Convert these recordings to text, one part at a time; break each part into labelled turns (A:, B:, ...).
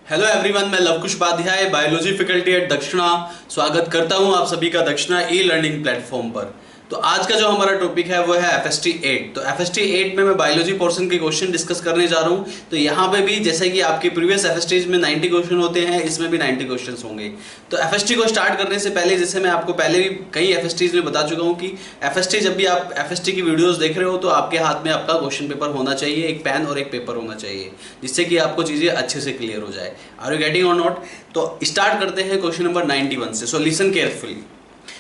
A: Hello everyone, मैं Lavkush Upadhyay biology faculty at Dakshina स्वागत करता हूं आप सभी का दक्षिणा ई लर्निंग प्लेटफॉर्म पर। तो आज का जो हमारा टॉपिक है वो है एफएसटी 8। तो एफएसटी 8 में मैं बायोलॉजी पोर्शन के क्वेश्चन डिस्कस करने जा रहा हूं। तो यहाँ पे भी जैसे कि आपके प्रीवियस एफएसटीज में 90 क्वेश्चन होते हैं, इसमें भी 90 क्वेश्चन होंगे। तो एफएसटी को स्टार्ट करने से पहले, जैसे मैं आपको पहले भी कई एफएसटीज में बता चुका हूँ कि एफएसटी जब भी आप एफएसटी की वीडियोस देख रहे हो तो आपके हाथ में आपका क्वेश्चन पेपर होना चाहिए, एक पेन और एक पेपर होना चाहिए, जिससे कि आपको चीज़ें अच्छे से क्लियर हो जाए। Are you getting or not? तो स्टार्ट करते हैं क्वेश्चन नंबर 91 से। So listen carefully.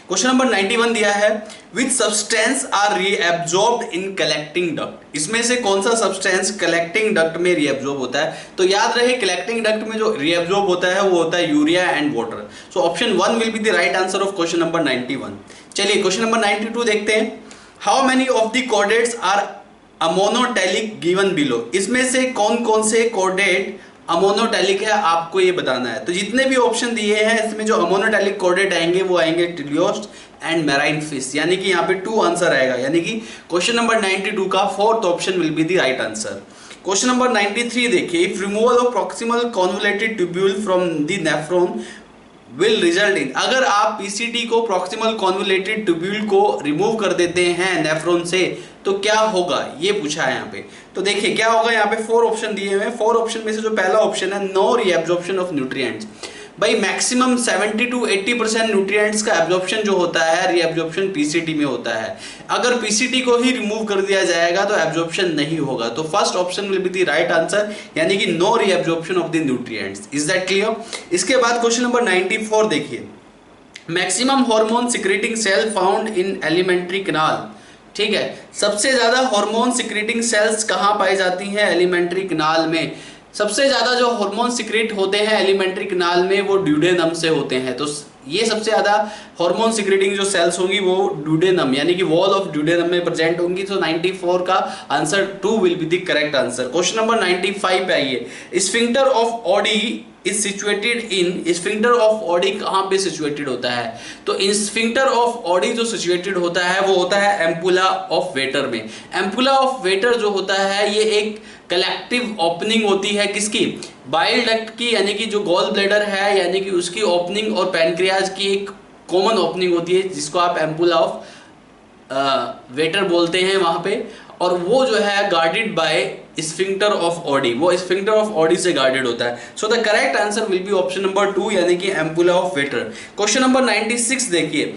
A: Question number 91 दिया है, which substance are reabsorbed in collecting duct. इसमें से कौन सा सब्सटेंस कलेक्टिंग डक्ट में रीएब्जॉर्ब होता है? तो याद रहे, कलेक्टिंग डक्ट में जो रीएब्जॉर्ब होता है वो होता है urea and water. So option 1 will be the right answer of question number 91। चलिए क्वेश्चन नंबर 92 देखते हैं। How many of the coordinates are ammonotelic given below. इसमें से कौन कौन से कोऑर्डिनेट अमोनोटैलिक है, आपको ये बताना है। तो जितने भी ऑप्शन दिए हैं इसमें जो अमोनोटैलिक कोऑर्डिनेट आएंगे वो आएंगे टिलियोस्ट एंड मैराइन फिश, यानी कि यहाँ पे 2 आंसर आएगा, यानी कि क्वेश्चन नंबर 92 का 4th option will be the right answer. Question number 93 देखिए, if removal of proximal convoluted tubule from the nephron will result in. अगर आप पीसीटी को प्रॉक्सिमल कॉन्वोलेटेड ट्यूब्यूल को रिमूव कर देते हैं नेफ्रॉन से तो क्या होगा, ये पूछा है यहाँ पे। तो देखिए क्या होगा, यहाँ पे 4 ऑप्शन दिए हुए हैं। 4 ऑप्शन में से जो पहला ऑप्शन है, नो रीएब्जॉर्प्शन ऑफ न्यूट्रिएंट्स। भाई मैक्सिमम 70 to 80% न्यूट्रिएंट्स का एब्जॉर्प्शन जो होता है, रीएब्जॉर्प्शन पीसीटी में होता है। अगर पीसीटी को ही रिमूव कर दिया जाएगा तो एब्जॉर्प्शन नहीं होगा। तो first option will be the right answer, यानी कि no reabsorption of the nutrients. Is that clear? इसके बाद क्वेश्चन नंबर 94 देखिए, maximum hormone secreting cell found in alimentary canal. ठीक है, सबसे ज्यादा हार्मोन सिक्रेटिंग सेल्स कहाँ पाई जाती हैं? एलिमेंट्री कैनाल में। सबसे ज्यादा जो हार्मोन सिक्रेट होते हैं एलिमेंट्री कैनाल में वो ड्यूडेनम से होते हैं। तो ये सबसे ज्यादा हार्मोन सिक्रेटिंग जो सेल्स होंगी वो ड्यूडेनम, यानी कि वॉल ऑफ ड्यूडेनम में प्रेजेंट होंगी। तो 94 का answer 2 will be the correct answer. Question number 95 पे आइए, sphincter of Audi is situated in. Sphincter of Audi कहाँ पे सिचुएटेड होता है? तो स्फिंक्टर ऑफ ऑडी जो सिचुएटेड होता है वो होता है एम्पुला ऑफ वेटर में। एम्पुला ऑफ वेटर जो होता है ये एक कलेक्टिव ओपनिंग होती है किसकी? बाइल डक्ट की, यानी कि जो गॉल ब्लैडर है यानी कि उसकी ओपनिंग, और पैनक्रियाज की एक कॉमन ओपनिंग होती है जिसको आप एम्पुला ऑफ वेटर बोलते हैं वहां पे। और वो जो है guarded by sphincter of Audi, वो स्फिंक्टर ऑफ ऑडी से गार्डेड होता है। So the correct answer will B option number 2, यानी कि ampulla of waiter. Question number 96 देखिए,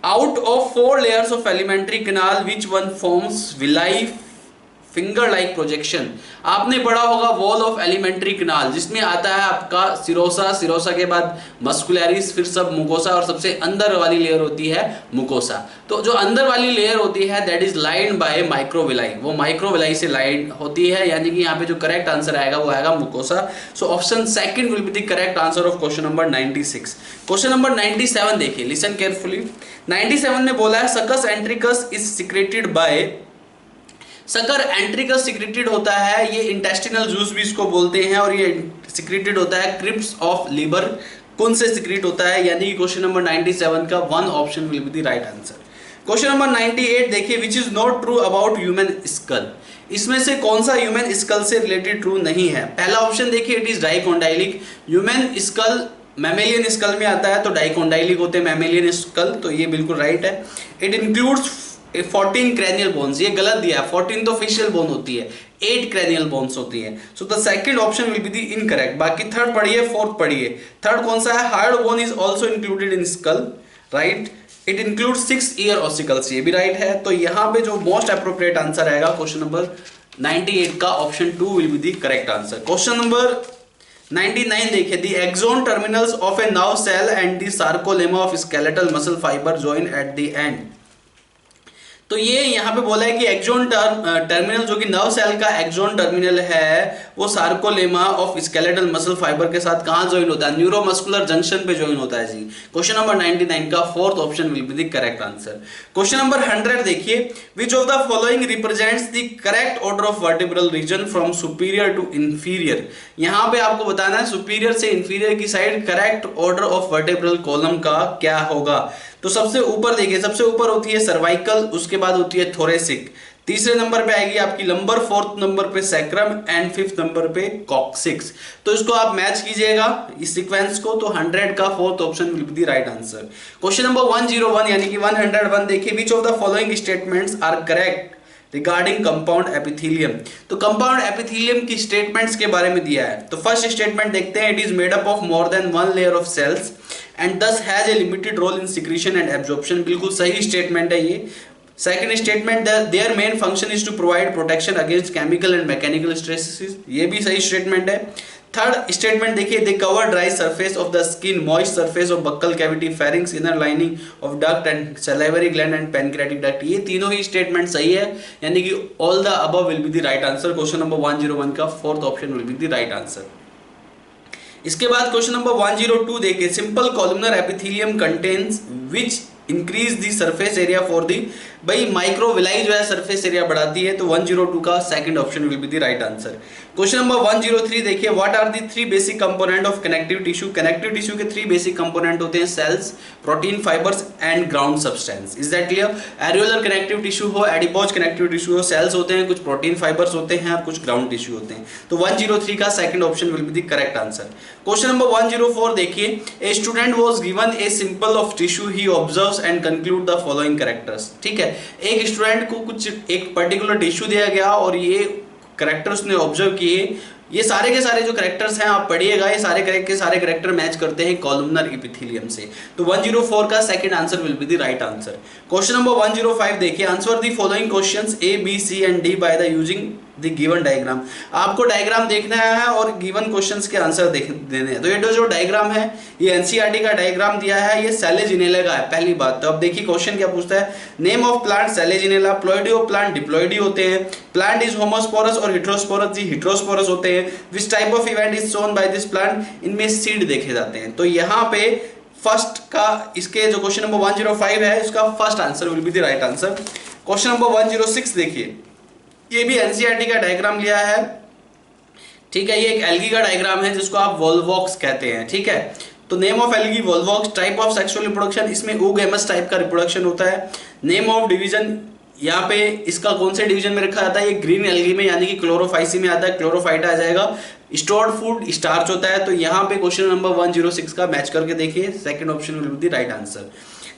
A: out of 4 layers of alimentary canal which one forms villi finger like projection. आपने पढ़ा होगा वॉल ऑफ एलिमेंट्री कैनाल, जिसमें आता है आपका सिरोसा, सिरोसा के बाद मस्कुलरिस, फिर सब मुकोसा, और सबसे अंदर वाली लेयर होती है मुकोसा। तो जो अंदर वाली लेयर होती है that is lined by microvilli, वो माइक्रोविलाई से लाइंड होती है, यानी कि यहाँ पे जो करेक्ट आंसर आएगा वो आएगा mucosa. So option second will be the correct answer of question number 96। Question number 97 देखिए, लिसन केयरफुली। 97 में बोला है succus entericus is secreted by. Succus entericus secreted होता है, ये इंटेस्टिनल जूस भी इसको बोलते हैं, और ये सिक्रेटेड होता है क्रिप्स ऑफ लीवर। कौन से सिक्रेट होता है? यानी कि क्वेश्चन नंबर 97 का 1 option will be the right answer. Question number 98 देखिए, which is not true about human skull. इसमें से कौन सा ह्यूमन स्कल से रिलेटेड ट्रू नहीं है? पहला ऑप्शन देखिए, it is dicondylic. Human skull mammalian skull में आता है, तो डाइकोंडाइलिक होते हैं मैमेलियन स्कल, तो ये बिल्कुल राइट है। इट इंक्लूड्स 14 क्रैनियल बोन्स, ये गलत दिया है, 14 तो फेशियल बोन होती है, 8 क्रैनियल बोन्स होती है। So the second option will be the incorrect. बाकी थर्ड पढ़िए, फोर्थ पढ़िए। थर्ड कौन सा है? Hard bone is also included in skull, right. It includes 6 ear ossicles, ये भी राइट है। तो यहाँ पे जो मोस्ट अप्रोप्रिएट आंसर आएगा क्वेश्चन नंबर 98 का option 2 will be the correct answer. Question number 99 देखिए, the axon terminals of a nerve cell and the sarcolemma of skeletal muscle fibre join at the end. तो ये यहाँ पे बोला है कि एक्सोन टर्मिनल जो कि नर्व सेल का एक्सोन टर्मिनल है वो sarcolemma of skeletal muscle fibre के साथ कहाँ ज्वाइन होता है? न्यूरोमस्कुलर जंक्शन पे ज्वाइन होता है जी। क्वेश्चन नंबर 99 का 4th option will be the correct answer. Question number 100 देखिए, which of the following represents the correct order of vertebral region from superior to inferior. यहाँ पे आपको बताना है सुपीरियर से इंफीरियर की side correct order of vertebral column का क्या होगा। तो सबसे ऊपर देखिए, सबसे ऊपर होती है सर्वाइकल, उसके बाद होती है थोरेसिक, तीसरे नंबर पे आएगी आपकी लंबर, फोर्थ नंबर पे सैक्रम एंड फिफ्थ नंबर पे कॉक्सिक्स। तो इसको आप मैच कीजिएगा इस सीक्वेंस को, तो 100 का fourth option will be the right answer. Question number 101 यानी कि 101 देखिए, which of the following statements are correct regarding compound epithelium. तो कंपाउंड एपिथेलियम की स्टेटमेंट्स के बारे में दिया है। तो फर्स्ट स्टेटमेंट देखते हैं, it is made up of more than one layer of cells and this has a limited role in secretion and absorption. बिल्कुल सही स्टेटमेंट है ये। Second statement, there main function is to provide protection against chemical and mechanical stresses, ये भी सही statement है। Third statement देखिए, they cover dry surface of the skin, moist surface of buccal cavity, pharynx, inner lining of duct and salivary gland and pancreatic duct. ये तीनों ही statement सही है, यानी कि all the above will be the right answer. Question number 101 का fourth option will be the right answer. इसके बाद question number 102 देखिए, simple columnar epithelium contains which increase the surface area for the, भाई microvilli जो है surface area बढ़ाती है, तो 102 का second option will be the right answer. Question number 103 देखिए, what are the three basic component of connective tissue. Connective tissue के three basic component होते हैं, cells, protein, fibres and ground substance. Is that clear? Areolar connective tissue हो, adipose connective tissue हो, cells होते हैं, कुछ protein fibres होते हैं और कुछ ग्राउंड टिश्यू होते हैं। तो 103 का second option will be the correct answer. Question number 104 देखिए, a student was given a simple of tissue, he observes and conclude the following characters. ठीक है, एक स्टूडेंट को कुछ एक पर्टिकुलर टिश्यू दिया गया और ये कैरेक्टर्स ने ऑब्जर्व किए। ये सारे के सारे जो कैरेक्टर्स हैं आप पढ़िएगा, ये सारे कैरेक्टर मैच करते हैं कॉलमनर एपिथेलियम से। तो 104 का second answer will be the right answer. Question number 105 देखिए, answer the following questions A B C and D by the using the given diagram. आपको डायग्राम देखना है और गिवन क्वेश्चंस के आंसर देने हैं। तो ये जो डायग्राम है ये एनसीईआरटी का डायग्राम दिया है, ये सैलेजिनेला का है पहली बात। तो अब देखिए क्वेश्चन क्या पूछता है, name of plant Selaginella, ploidy of plant diploidy होते हैं, प्लांट इज होमोस्पोरस और हेटेरोस्पोरस, जी हेटेरोस्पोरस होते हैं, which type of event is shown by this plant, इनमें सीड देखे जाते हैं। तो यहाँ पे फर्स्ट का, इसके जो क्वेश्चन नंबर 105 है इसका first answer will be the right answer. Question number 106 देखिए, ये भी एनसीईआरटी का डायग्राम लिया है। ठीक है, ये एक एल्गी का डायग्राम है जिसको आप वोल्वॉक्स कहते हैं। ठीक है, तो name of algae Volvox, type of sexual reproduction, इसमें oogamous टाइप का रिप्रोडक्शन होता है। नेम ऑफ डिवीजन, यहाँ पे इसका कौन से डिवीजन में रखा जाता है, ये ग्रीन एल्गी में यानी कि क्लोरोफाइसी में आता है, क्लोरोफाइटा आ जाएगा। स्टोर्ड फूड स्टार्च होता है। तो यहाँ पे क्वेश्चन नंबर 106 का मैच करके देखिए, second option will be the right answer.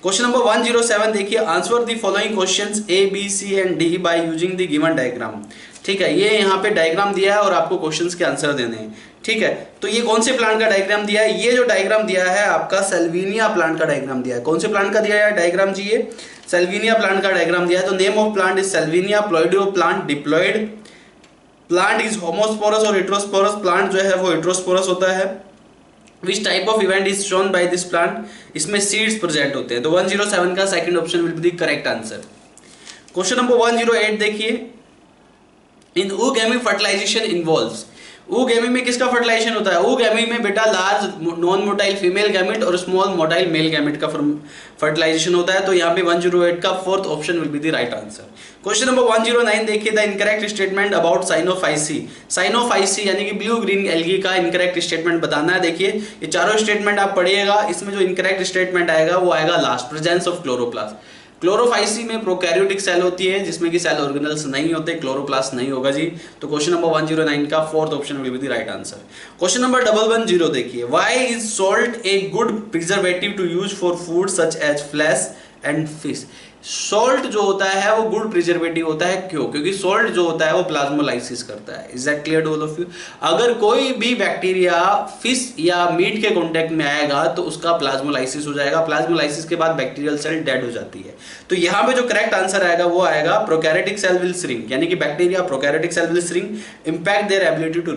A: Question number 107 देखिए, answer the following questions A B C and D by using the given diagram. ठीक है, ये यहाँ पे डायग्राम दिया है और आपको क्वेश्चंस के आंसर देने हैं। ठीक है, तो ये कौन से प्लांट का डायग्राम दिया है, ये जो डायग्राम दिया है आपका सेल्विनिया प्लांट का डायग्राम दिया है। कौन से प्लांट का दिया है डायग्राम जी, ये सेल्विनिया प्लांट का डायग्राम दिया है। तो name of plant is Salvinia, ploidy of plant diploid, plant is homosporous और हेटेरोस्पोरस, प्लांट जो है वो हेटेरोस्पोरस होता है। विच type of event is shown by this plant, इसमें सीड्स प्रेजेंट होते हैं। तो 107 का second option will be the correct answer. Question number 108 देखिए, इन oogamete फर्टिलाइजेशन इन्वॉल्व्स, oogamete में किसका फर्टिलाइजेशन होता है, oogamete में बेटा large non motile female gamete और स्मॉल मोटाइल मेल गैमेट का फर्टिलाइजेशन होता है। तो यहाँ पे 108 का fourth option will be the right answer. Question number 109 देखिए, the incorrect statement about Cyanophyceae, Cyanophyceae यानी कि ब्लू ग्रीन एल्गी का इनकरेक्ट स्टेटमेंट बताना है। देखिए ये चारों स्टेटमेंट आप पढ़िएगा, इसमें जो इनकरेक्ट स्टेटमेंट आएगा वो आएगा last, presence of chloroplast. Chlorophyceae में प्रोकैरियोटिक सेल होती है जिसमें कि सेल ऑर्गेनल्स नहीं होते, क्लोरोप्लास्ट नहीं होगा जी। तो क्वेश्चन नंबर 109 का fourth option will be the right answer. Question number 110 देखिए, why is salt a good preservative to use for food such as flesh and fish. Salt जो होता है वो गुड प्रिजर्वेटिव होता है, क्यों? क्योंकि सॉल्ट जो होता है वो प्लाज्मोलाइसिस करता है। Is that clear to all of you? अगर कोई भी बैक्टीरिया फिश या मीट के कांटेक्ट में आएगा तो उसका प्लाज्मोलाइसिस हो जाएगा, प्लाज्मोलाइसिस के बाद बैक्टीरियल सेल डेड हो जाती है। तो यहाँ पे जो करेक्ट आंसर आएगा वो आएगा प्रोकैरियोटिक सेल विल श्रिंक, यानी कि bacteria prokaryotic cell will shrink, impact their ability to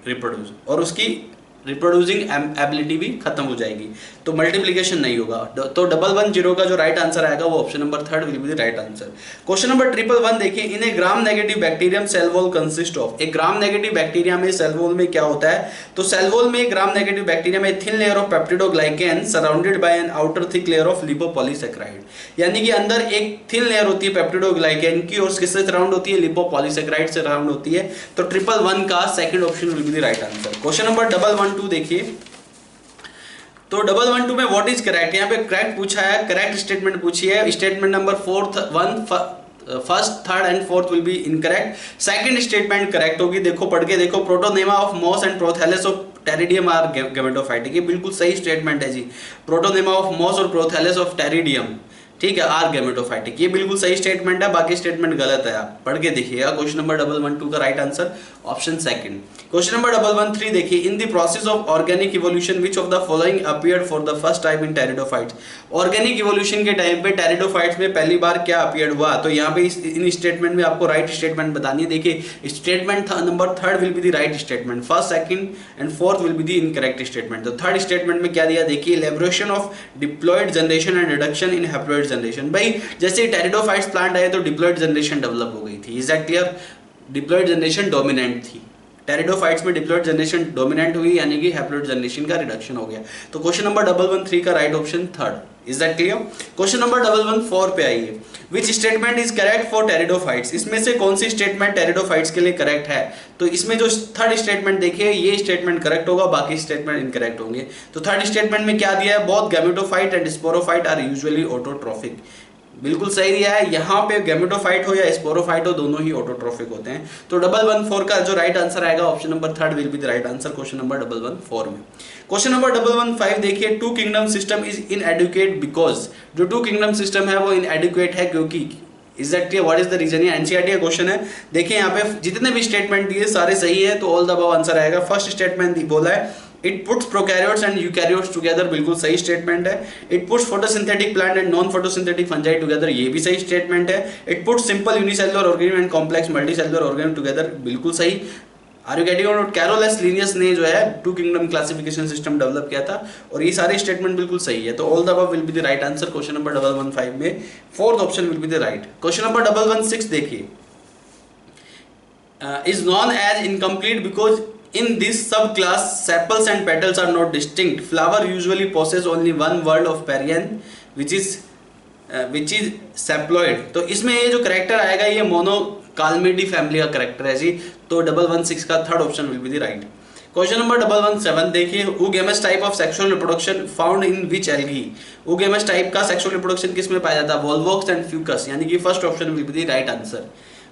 A: reproduce, और उसकी रिप्रोड्यूसिंग एबिलिटी भी खत्म हो जाएगी, तो मल्टीप्लिकेशन नहीं होगा। तो 110 का जो राइट आंसर आएगा वो option number 3 will be the right answer. Question number 111 देखिए, in a gram negative bacterium cell wall consist of, एक ग्राम नेगेटिव बैक्टीरिया में सेल वॉल में क्या होता है, तो सेल वॉल में ग्राम नेगेटिव बैक्टीरिया में thin layer of peptidoglycan surrounded by an outer thick layer of lipopolysaccharide, यानी कि अंदर एक थिन लेयर होती है पेप्टिडोग्लाइकेन की और किससे सराउंड होती है, लिपोपॉलीसैकेराइड से सराउंड होती है। तो 111 का second option will be the right answer. Question number 112 देखिए, तो 112 में व्हाट इज करेक्ट, यहाँ पे करेक्ट पूछा है, करेक्ट स्टेटमेंट पूछी है। Statement number first, third and fourth will be incorrect. Second statement correct होगी। देखो पढ़ के देखो, protonema of moss and prothallus of pteridium are gametophytic, ये बिल्कुल सही स्टेटमेंट है जी। प्रोटोनेमा ऑफ मॉस और प्रोथैलेस ऑफ टेरिडियम, ठीक है, आर गैमेटोफाइटिक, ये बिल्कुल सही स्टेटमेंट है। बाकी स्टेटमेंट गलत है, आप पढ़ के देखिएगा। क्वेश्चन नंबर 112 का right answer option second. Question number 113 देखिए, in the process of organic evolution which of the following appeared for the first time in pteridophytes. Organic evolution के टाइम पे टेरिडोफाइट्स में पहली बार क्या अपीयर्ड हुआ, तो यहाँ पे इन स्टेटमेंट में आपको राइट स्टेटमेंट बतानी है। देखिए statement number third will be the right statement, first, second and fourth will be the incorrect statement. तो थर्ड स्टेटमेंट में क्या दिया, देखिए elaboration of diploid generation and reduction in haploid generation. भाई जैसे टेरिडोफाइट्स प्लांट आए तो डिप्लॉयड जनरेशन डेवलप हो गई थी, is that clear. Diploid generation dominant थी, टेरिडोफाइट्स में डिप्लॉयड जनरेशन डोमिनेंट हुई, यानी कि हैप्लॉयड जनरेशन का रिडक्शन हो गया। तो क्वेश्चन नंबर 113 का right option third, is that clear. Question number 114 पे आइए, which statement is correct for pteridophytes. इसमें से कौन सी स्टेटमेंट टेरिडोफाइट्स के लिए करेक्ट है, तो इसमें जो थर्ड स्टेटमेंट देखिए ये स्टेटमेंट करेक्ट होगा, बाकी स्टेटमेंट इनकरेक्ट होंगे। तो थर्ड स्टेटमेंट में क्या दिया है, both gametophyte and sporophyte are usually autotrophic, बिल्कुल सही दिया है। यहाँ पे गैमेटोफाइट हो या स्पोरोफाइट हो, दोनों ही ऑटोट्रोफिक होते हैं। तो 114 का जो राइट आंसर आएगा option number third will be the right answer question number 114 में। क्वेश्चन नंबर 115 देखिए, two kingdom system is inadequate because, जो टू किंगडम सिस्टम है वो इनएडुकेट है क्योंकि, is that clear, what is the reason. ये NCERT का क्वेश्चन है। देखिए यहाँ पे जितने भी स्टेटमेंट दिए सारे सही है, तो ऑल द अबव आंसर आएगा। फर्स्ट स्टेटमेंट बोला है it puts prokaryotes and eukaryotes together, बिल्कुल सही स्टेटमेंट है। It puts photosynthetic plant and non photosynthetic fungi together, ये भी सही स्टेटमेंट है। It puts simple unicellular organism and complex multicellular organism together, बिल्कुल सही। Are you getting it. Carolus Linnaeus ने जो है two kingdom classification system develop किया था, और ये सारे स्टेटमेंट बिल्कुल सही है। तो all the above will be the right answer question number 115 में, fourth option will be the right. Question number 116 देखिए, is known as incomplete because in this subclass sepals and petals are not distinct. Flower usually possess only one whorl of perianth which is saploid. तो इसमें ये जो character आएगा ये मोनोकाल्मिडी family का character है जी। तो 116 का third option will be the right. Question number 117 देखिए, oogamous type of sexual reproduction found in which algae. oogamous type का सेक्सुअल रिप्रोडक्शन किस में पाया जाता है, वोल्वोक्स एंड फ्यूकस, यानी कि first option will be the right answer.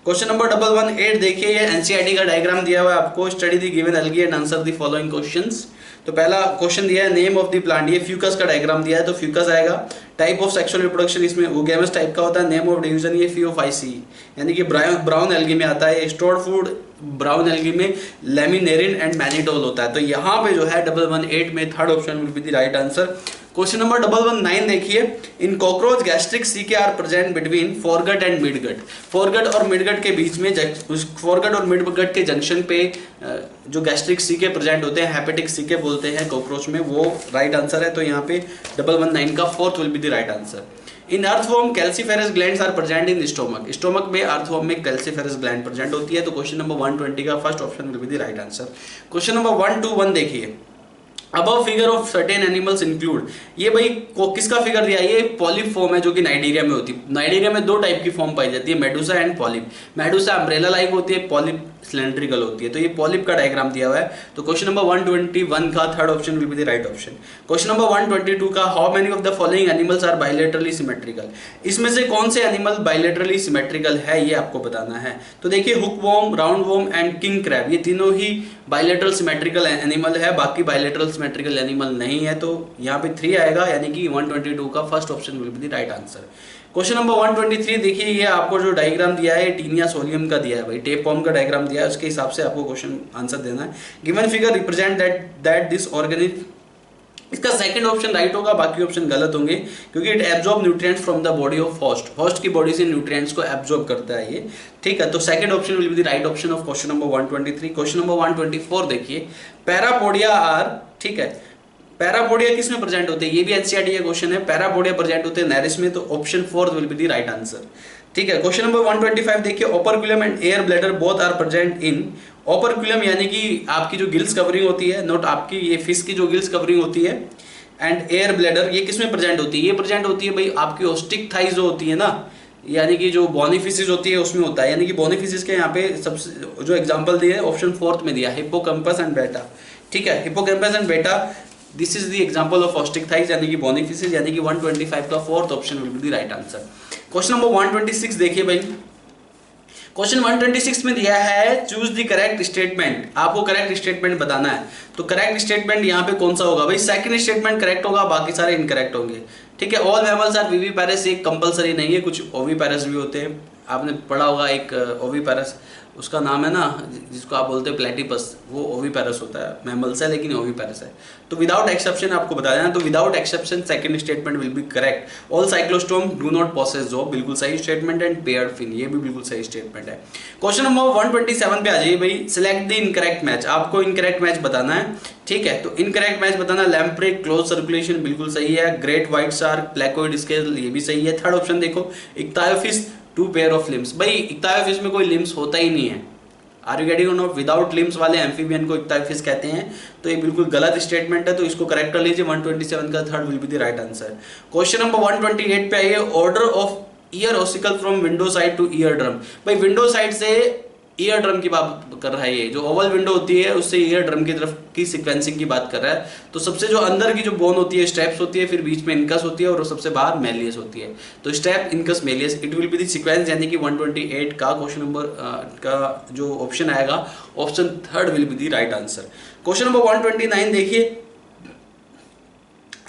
A: Question number 118 देखिए, ये एनसीईआरटी का डायग्राम दिया हुआ है आपको, study the given algae and answer the following questions. तो पहला क्वेश्चन दिया है नेम ऑफ द प्लांट, ये फ्यूकस का डायग्राम दिया है तो फ्यूकस आएगा। टाइप ऑफ सेक्सुअल रिप्रोडक्शन इसमें oogamous टाइप का होता है। नेम ऑफ डिवीजन ये फियोफाइसी, यानी कि ब्राउन एल्गी में आता है। स्टोर्ड फूड ब्राउन एल्गी में लेमिनेरिन एंड मैनिटोल होता है। तो यहाँ पे जो है 118 में third option will be the right answer. Question number 119 देखिए, in cockroach gastric caeca are present between foregut and midgut. Foregut और मिडगट के बीच में, फोरगट और मिडगट के जंक्शन पे जो गैस्ट्रिक सीके प्रेजेंट होते हैं, हेपेटिक सीके बोलते हैं कॉकरोच में, वो राइट आंसर है। तो यहाँ पे 119 का fourth will be the right answer. In earthworm calciferous glands are present in stomach. Stomach में अर्थवॉर्म में कैल्सीफेरस ग्लैंड प्रेजेंट होती है। तो क्वेश्चन नंबर 120 का first option will be the right answer. Question number 121 देखिए, above figure of certain animals include. ये भाई किसका फिगर दिया है, ये पॉलिप फॉर्म है जो कि नाइजीरिया में होती है। नाइजीरिया में दो टाइप की फॉर्म पाई जाती है, Medusa and polyp. Medusa umbrella like होती है, पॉलिप सिलेंड्रिकल होती है। तो ये पॉलिप का डायग्राम दिया हुआ है। तो क्वेश्चन नंबर 121 का third option will be the right option. Question number 122 का, how many of the following animals are bilaterally symmetrical. इसमें से कौन से एनिमल बायलेटरली सिमेट्रिकल है, ये आपको बताना है। तो देखिए हुकवॉर्म, राउंडवॉर्म एंड किंग क्रैब, ये तीनों ही बायलेटरल सिमेट्रिकल एनिमल है, बाकी बायलेटरल सिमेट्रिकल एनिमल नहीं है। तो यहाँ पे 3 आएगा, यानी कि 122 का first option will be the right answer. Question number 123 देखिए, ये आपको जो डायग्राम दिया है टीनिया सोलियम का दिया है भाई, टेपवर्म का डायग्राम दिया है, उसके हिसाब से आपको क्वेश्चन आंसर देना है। Given figure represent that this organism, इसका सेकंड ऑप्शन राइट होगा, बाकी ऑप्शन गलत होंगे क्योंकि it absorb nutrients from the body of host. Host की बॉडी से न्यूट्रिएंट्स को एब्जॉर्ब करता है ये, ठीक है। तो second option will be the right option of question number 123। Question number 124 देखिए, पैरापोडिया आर, ठीक है, पैरापोडिया किस में प्रेजेंट होते हैं, ये भी एनसीईआरटी का क्वेश्चन है। पैरापोडिया प्रेजेंट होते हैं नेरिस में, तो option fourth will be the right answer, ठीक है। क्वेश्चन नंबर 125 देखिए, operculum and air bladder both are present in. Operculum यानी कि आपकी जो गिल्स कवरिंग होती है, नोट आपकी ये फिश की जो गिल्स कवरिंग होती है, एंड एयर ब्लैडर ये किस में प्रेजेंट होती है, ये प्रेजेंट होती है भाई आपकी ओस्टिक थाइज जो होती है ना, यानी कि जो बोनीफिसिस होती है उसमें होता है। यानी कि बोनीफिसिस के यहाँ पे सबसे जो एग्जांपल दिए ऑप्शन फोर्थ में दिया, हिप्पोकैम्पस एंड बेटा, ठीक है। हिप्पोकैम्पस एंड बेटा, this is the example of osteichthyes यानी कि बोनीफिसिस, यानी कि 125 का fourth option will be the right answer. Question number 126 देखिए भाई, क्वेश्चन 126 में दिया है चूज द करेक्ट स्टेटमेंट, आपको करेक्ट स्टेटमेंट बताना है। तो करेक्ट स्टेटमेंट यहाँ पे कौन सा होगा भाई, सेकंड स्टेटमेंट करेक्ट होगा, बाकी सारे इनकरेक्ट होंगे। ठीक है, ऑल मैमल्स आर विविपेरस एक कंपलसरी नहीं है, कुछ ओविपेरस भी होते हैं। आपने पढ़ा होगा एक ओविपेरस, उसका नाम है ना जिसको आप बोलते हैं प्लेटिपस, वो ओविपेरस होता है, मैमल्स है लेकिन ओविपेरस है। तो विदाउट एक्सेप्शन आपको बता देना, तो without exception second statement will be correct. All cyclostome do not possess jaw, बिल्कुल सही स्टेटमेंट है। एंड पेयर्ड फिन, ये भी बिल्कुल सही स्टेटमेंट है। क्वेश्चन नंबर 127 पे आ जाइए भाई, सिलेक्ट द इनकरेक्ट मैच, आपको इनकरेक्ट मैच बताना है। ठीक है, तो इनकरेक्ट मैच बताना, लैम्प्रे क्लोज सर्कुलेशन बिल्कुल सही है, great white shark, placoid scale ये भी सही है। थर्ड ऑप्शन देखो, इक्तायोफिस टू पेयर ऑफ लिम्स, भाई इक्तायोफिस में कोई लिम्स होता ही नहीं है। Are you getting or not, without limbs वाले एम्फीबियन को इक्तायोफिस कहते हैं। तो ये बिल्कुल गलत स्टेटमेंट है, तो इसको करेक्ट कर लीजिए। 127 का third will be the right answer. Question number 128 पे आइए, order of year ossicle from window side two ear drum, भाई विंडो साइड से ईयर ड्रम की बात कर रहा है, ये जो ओवल विंडो होती है उससे ईयर ड्रम की तरफ की सीक्वेंसिंग की बात कर रहा है। तो सबसे जो अंदर की जो बोन होती है स्टेप्स होती है, फिर बीच में इनकस होती है और सबसे बाहर मेलियस होती है। तो step incus Méliès, it will be the sequence, यानी कि 128 का क्वेश्चन नंबर का जो ऑप्शन आएगा, option third will be the right answer. Question number 129 देखिए,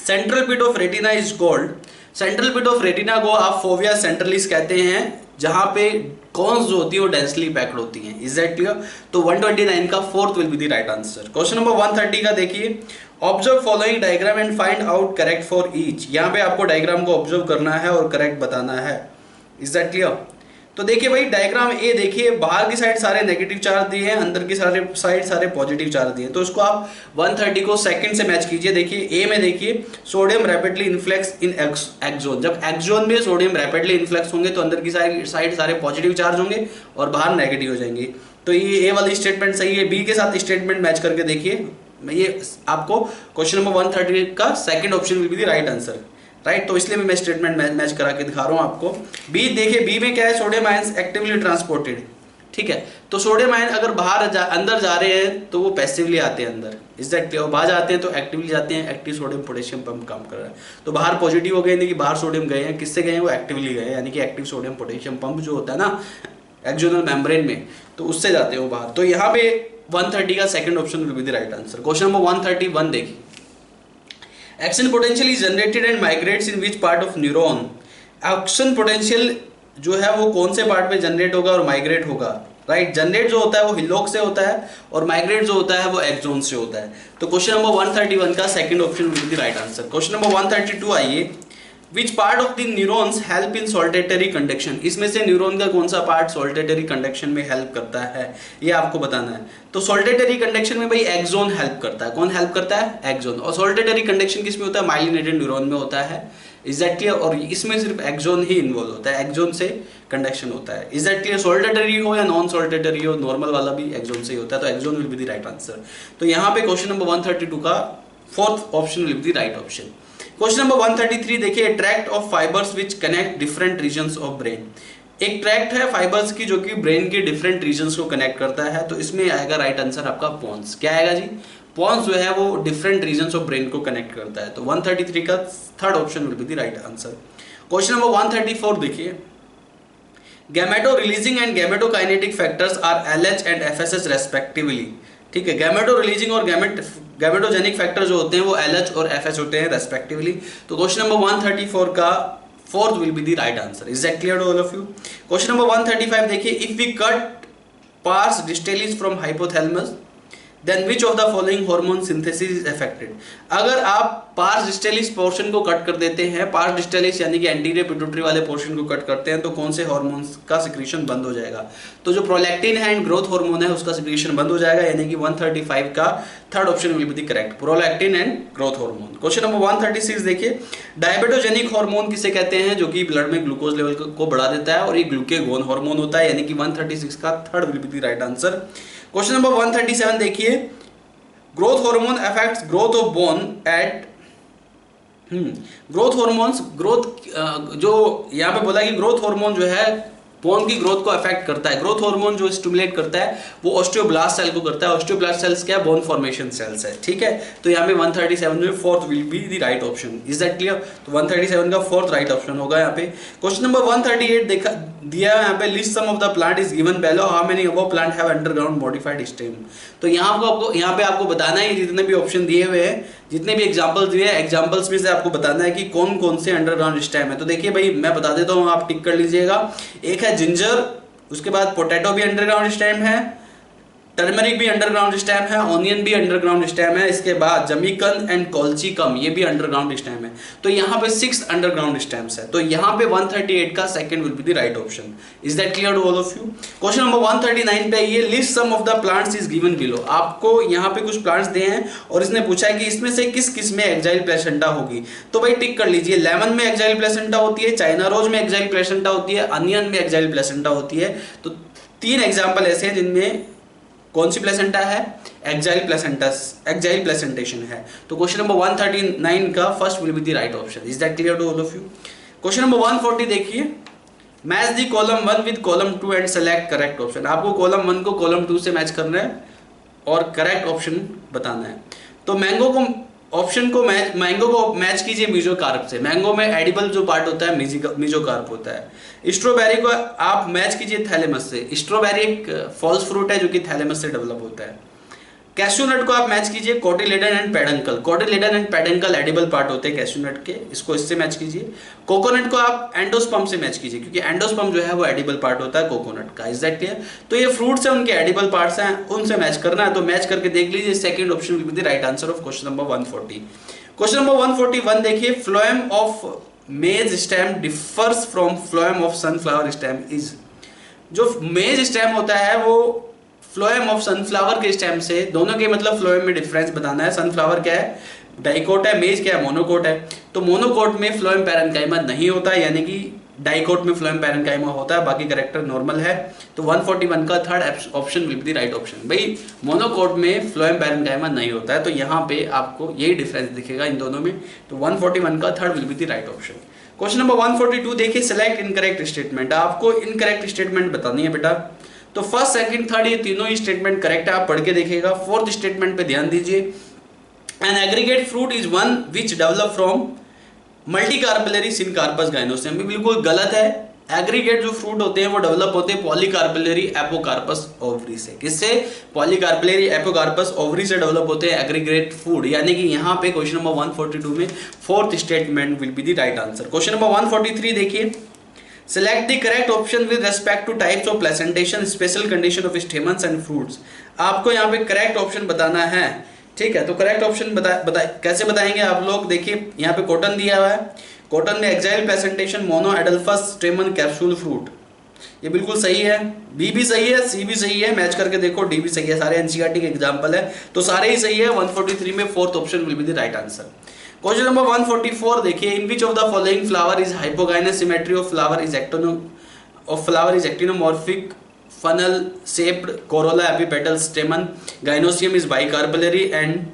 A: central pit of retina is called, central pit of retina को आप फोविया सेंट्रलिस कहते हैं, जहां पे कॉन्स जो होती है वो डेंसली पैक्ड होती हैं। Is that clear? तो 129 का fourth will be the right answer. Question number 130 का देखिए, observe following diagram and find out correct for each, यहाँ पे आपको डायग्राम को ऑब्जर्व करना है और करेक्ट बताना है। Is that clear? तो देखिए भाई, डायग्राम ए देखिए, बाहर की साइड सारे नेगेटिव चार्ज दिए हैं, अंदर की सारे साइड सारे पॉजिटिव चार्ज दिए हैं। तो उसको आप 130 को सेकंड से मैच कीजिए। देखिए ए में देखिए, सोडियम रैपिडली इन्फ्लेक्स इन एक्सोन, जब एक्सोन में सोडियम रैपिडली इन्फ्लेक्स होंगे तो अंदर की साइड सारे पॉजिटिव चार्ज होंगे और बाहर नेगेटिव हो जाएंगे। तो ये ए वाली स्टेटमेंट सही है। बी के साथ स्टेटमेंट मैच करके देखिए, ये आपको क्वेश्चन नंबर 130 का second option will be the right answer. Right, तो इसलिए मैं स्टेटमेंट मैच करा के दिखा रहा हूं आपको। बी देखिए, बी में क्या है, सोडियम आयंस एक्टिवली ट्रांसपोर्टेड। ठीक है, तो सोडियम आयन अगर अंदर जा रहे हैं तो वो पैसिवली आते हैं अंदर, इज दैट क्लियर? बाहर जाते हैं तो एक्टिवली जाते हैं, एक्टिव सोडियम पोटेशियम पंप काम कर रहा है। तो बाहर पॉजिटिव हो गए, यानी कि बाहर सोडियम गए हैं, किससे गए हैं, वो एक्टिवली गए हैं, यानी कि एक्टिव सोडियम पोटेशियम पंप जो होता है ना एक्सोनल मेम्ब्रेन में, तो उससे जाते हैं वो बाहर। तो यहाँ पे 130 का second option will be the right answer. Question number 131 देखिए, action potential is generated and migrates in which part of neuron, action potential जो है वो कौन से पार्ट में जनरेट होगा और माइग्रेट होगा। राइट, जनरेट जो होता है वो हिलोक से होता है और माइग्रेट जो होता है वो एक्सोन से होता है। तो क्वेश्चन नंबर 131 का second option will be the right answer. Question number 132 आइए, which part of the neurons help in saltatory conduction, इसमें से न्यूरॉन का कौन सा पार्ट सॉल्टेटरी कंडक्शन में हेल्प करता है, ये आपको बताना है। तो सॉल्टेटरी कंडक्शन में भाई एक्सोन हेल्प करता है। कौन हेल्प करता है? एक्सोन। और सॉल्टेटरी कंडक्शन किस में होता है? माइलिनेटेड न्यूरॉन में होता है। Is that clear? और इसमें सिर्फ एक्सोन ही इन्वॉल्व होता है, एक्सोन से कंडक्शन होता है। Is that clear? सॉल्टेटरी हो या नॉन सॉल्टेटरी हो, नॉर्मल वाला भी एक्सोन से ही होता है, तो axon will be the right answer. तो यहाँ पे क्वेश्चन नंबर 132 का fourth option will be the right option. Question number 133 देखिए, tract of fibres which connect different regions of brain, एक ट्रैक्ट है फाइबर्स की जो कि ब्रेन के डिफरेंट रीजन्स को कनेक्ट करता है। तो इसमें आएगा राइट आंसर आपका पॉन्स। क्या आएगा जी? पॉन्स जो है वो डिफरेंट रीजन्स ऑफ ब्रेन को कनेक्ट करता है। तो 133 का third option will be the right answer. Question number 134 देखिए, gameto releasing and gametokinetic factors are LH and FSH respectively. ठीक है, गैमेटो रिलीजिंग और गैमेटोजेनिक फैक्टर जो होते हैं वो एलएच और एफएच होते हैं रेस्पेक्टिवली। तो क्वेश्चन नंबर 134 का fourth will be the right answer. Is that clear to all of you? Question number 135 देखिए, if we cut pars distalis from hypothalamus then which of the following hormone synthesis is affected. अगर आप pars distalis portion को cut कर देते हैं, pars distalis यानी कि anterior pituitary वाले पोर्शन को कट करते हैं, तो कौन से हार्मोन्स का सिक्रीशन बंद हो जाएगा? तो जो प्रोलैक्टिन है एंड ग्रोथ हार्मोन है उसका सिक्रीशन बंद हो जाएगा, यानी कि 135 का third option will be the correct, prolactin and growth hormone. Question number 136 देखिए, डायबिटोजेनिक हार्मोन किसे कहते हैं? जो कि ब्लड में ग्लूकोज लेवल को बढ़ा देता है और ये ग्लूकेगोन हार्मोन होता है, यानी कि 136 का third will be the right answer. Question number 137 देखिए, growth hormone affects growth of bone at growth hormones, growth जो यहाँ पे बोला कि ग्रोथ हार्मोन जो है बोन की ग्रोथ को अफेक्ट करता है। ग्रोथ हार्मोन जो स्टिमुलेट करता है वो ऑस्टियोब्लास्ट सेल को करता है। ऑस्टियोब्लास्ट सेल्स क्या है? बोन फॉर्मेशन सेल्स है, ठीक है। तो यहाँ पे 137 में fourth will be the right option. Is that clear? तो 137 का फोर्थ राइट ऑप्शन होगा यहाँ पे। क्वेश्चन नंबर 138 देखा दिया है यहाँ पे, list some of the plant is given below, how many above plant have underground modified stem. तो यहाँ पे आपको बताना है जितने भी ऑप्शन दिए हुए हैं, जितने भी एग्जांपल्स दिए हैं, एग्जांपल्स में से आपको बताना है कि कौन कौन से अंडरग्राउंड स्टेम है। तो देखिए भाई मैं बता देता हूँ, आप टिक कर लीजिएगा। एक है जिंजर, उसके बाद पोटैटो भी अंडरग्राउंड स्टेम है, टर्मरिक भी अंडरग्राउंड स्टेम है, ऑनियन भी अंडरग्राउंड स्टेम है, इसके बाद जमीकन एंड कॉल्चिकम ये भी अंडरग्राउंड स्टेम है। तो यहाँ पे 6 अंडरग्राउंड स्टेम्स है। तो यहाँ पे 138 का second will be the right option. Is that clear to all of you? Question number 139 पे ये list some of the plants is given below. आपको यहाँ पे कुछ प्लांट्स दिए हैं और इसने पूछा है कि इसमें से किस किस में एक्साइल प्लेसेंटा होगी। तो भाई टिक कर लीजिए, लेमन में एक्साइल प्लेसेंटा होती है, चाइना रोज में एक्साइल प्लेसेंटा होती है, अनियन में एक्साइल प्लेसेंटा होती है। तो 3 एग्जाम्पल ऐसे हैं जिनमें कौन सी प्लेसेंटा है? एक्साइल प्लेसेंटेशन है। तो क्वेश्चन नंबर 139 का first will be the right option. Is that clear to all of you? Question number 140 देखिए, match the column 1 with column 2 and select correct option. आपको कॉलम 1 को कॉलम 2 से match करना है और करेक्ट ऑप्शन बताना है। तो मैंगो को मैच कीजिए मीजोकार्प से। मैंगो में एडिबल जो पार्ट होता है मीजोकार्प होता है। स्ट्रॉबेरी को आप मैच कीजिए थैलेमस से। स्ट्रॉबेरी एक फॉल्स फ्रूट है जो कि थैलेमस से डेवलप होता है। कैश्यू नट को आप मैच कीजिए cotyledon and peduncle. Cotyledon and peduncle edible part होते हैं कैश्यू नट के, इसको इससे मैच कीजिए। कोकोनट को आप एंडोस्पर्म से मैच कीजिए क्योंकि एंडोस्पर्म जो है वो एडिबल पार्ट होता है कोकोनट का। Is that clear? तो ये फ्रूट्स हैं, उनके एडिबल पार्ट्स हैं, उनसे मैच करना है। तो मैच करके देख लीजिए, second option will be the right answer of question number 140। Question number 141 देखिए, फ्लोएम ऑफ मेज stem differs from phloem of sunflower stem is. जो मेज स्टेम होता है वो फ्लोएम ऑफ सनफ्लावर के स्टेम से, दोनों के मतलब फ्लोएम में डिफरेंस बताना है। सनफ्लावर क्या है? डाइकोट है, मेज क्या है? मोनोकोट है। तो मोनोकोट में फ्लोएम पैरेन्काइमा नहीं होता है, यानी कि डाइकोट में फ्लोएम पैरेन्काइमा होता है, बाकी कैरेक्टर नॉर्मल है। तो 141 का third option will be the right option. भाई मोनोकोट में फ्लोएम पैरेन्काइमा नहीं होता है, तो यहाँ पे आपको यही डिफरेंस दिखेगा इन दोनों में। तो 141 का third will be the right option. Question number 142 देखिए, सिलेक्ट इनकरेक्ट स्टेटमेंट। आपको इनकरेक्ट स्टेटमेंट बतानी है बेटा। तो फर्स्ट, सेकंड, थर्ड ये तीनों ही स्टेटमेंट करेक्ट है, आप पढ़ के देखिएगा। फोर्थ स्टेटमेंट पे ध्यान दीजिए, an aggregate fruit is one which develop from multicarpellary syncarpous gynoecium. बिल्कुल गलत है। एग्रीगेट जो फ्रूट होते हैं वो डेवलप होते हैं पॉलीकार्पेलरी एपोकार्पस ओवरी से। किससे? पॉलीकार्पेलरी एपोकार्पस ओवरी से डेवलप होते हैं एग्रीगेट फूड। यानी कि यहाँ पे क्वेश्चन नंबर 142 में fourth statement will be the right answer. Question number 143 देखिए, select the correct option with respect to types of placentation, special condition of stamens and fruits। आपको यहाँ पे करेक्ट ऑप्शन बताना है, ठीक है। तो करेक्ट ऑप्शन कैसे बताएंगे आप लोग? देखिए यहाँ पे कॉटन दिया हुआ है, कॉटन में exile placentation, mono adelphous स्टेमन capsule fruit, ये बिल्कुल सही है। बी भी सही है, सी भी सही है, मैच करके देखो, डी भी सही है। सारे एनसीईआरटी के एग्जाम्पल है, तो सारे ही सही है। 143 में fourth option will be the right answer. Question number 144 देखिए, in which of the following flower is hypogynous symmetry of flower is actinomorphic funnel shaped corolla epipetal stamen, gynoecium is bicarpellary and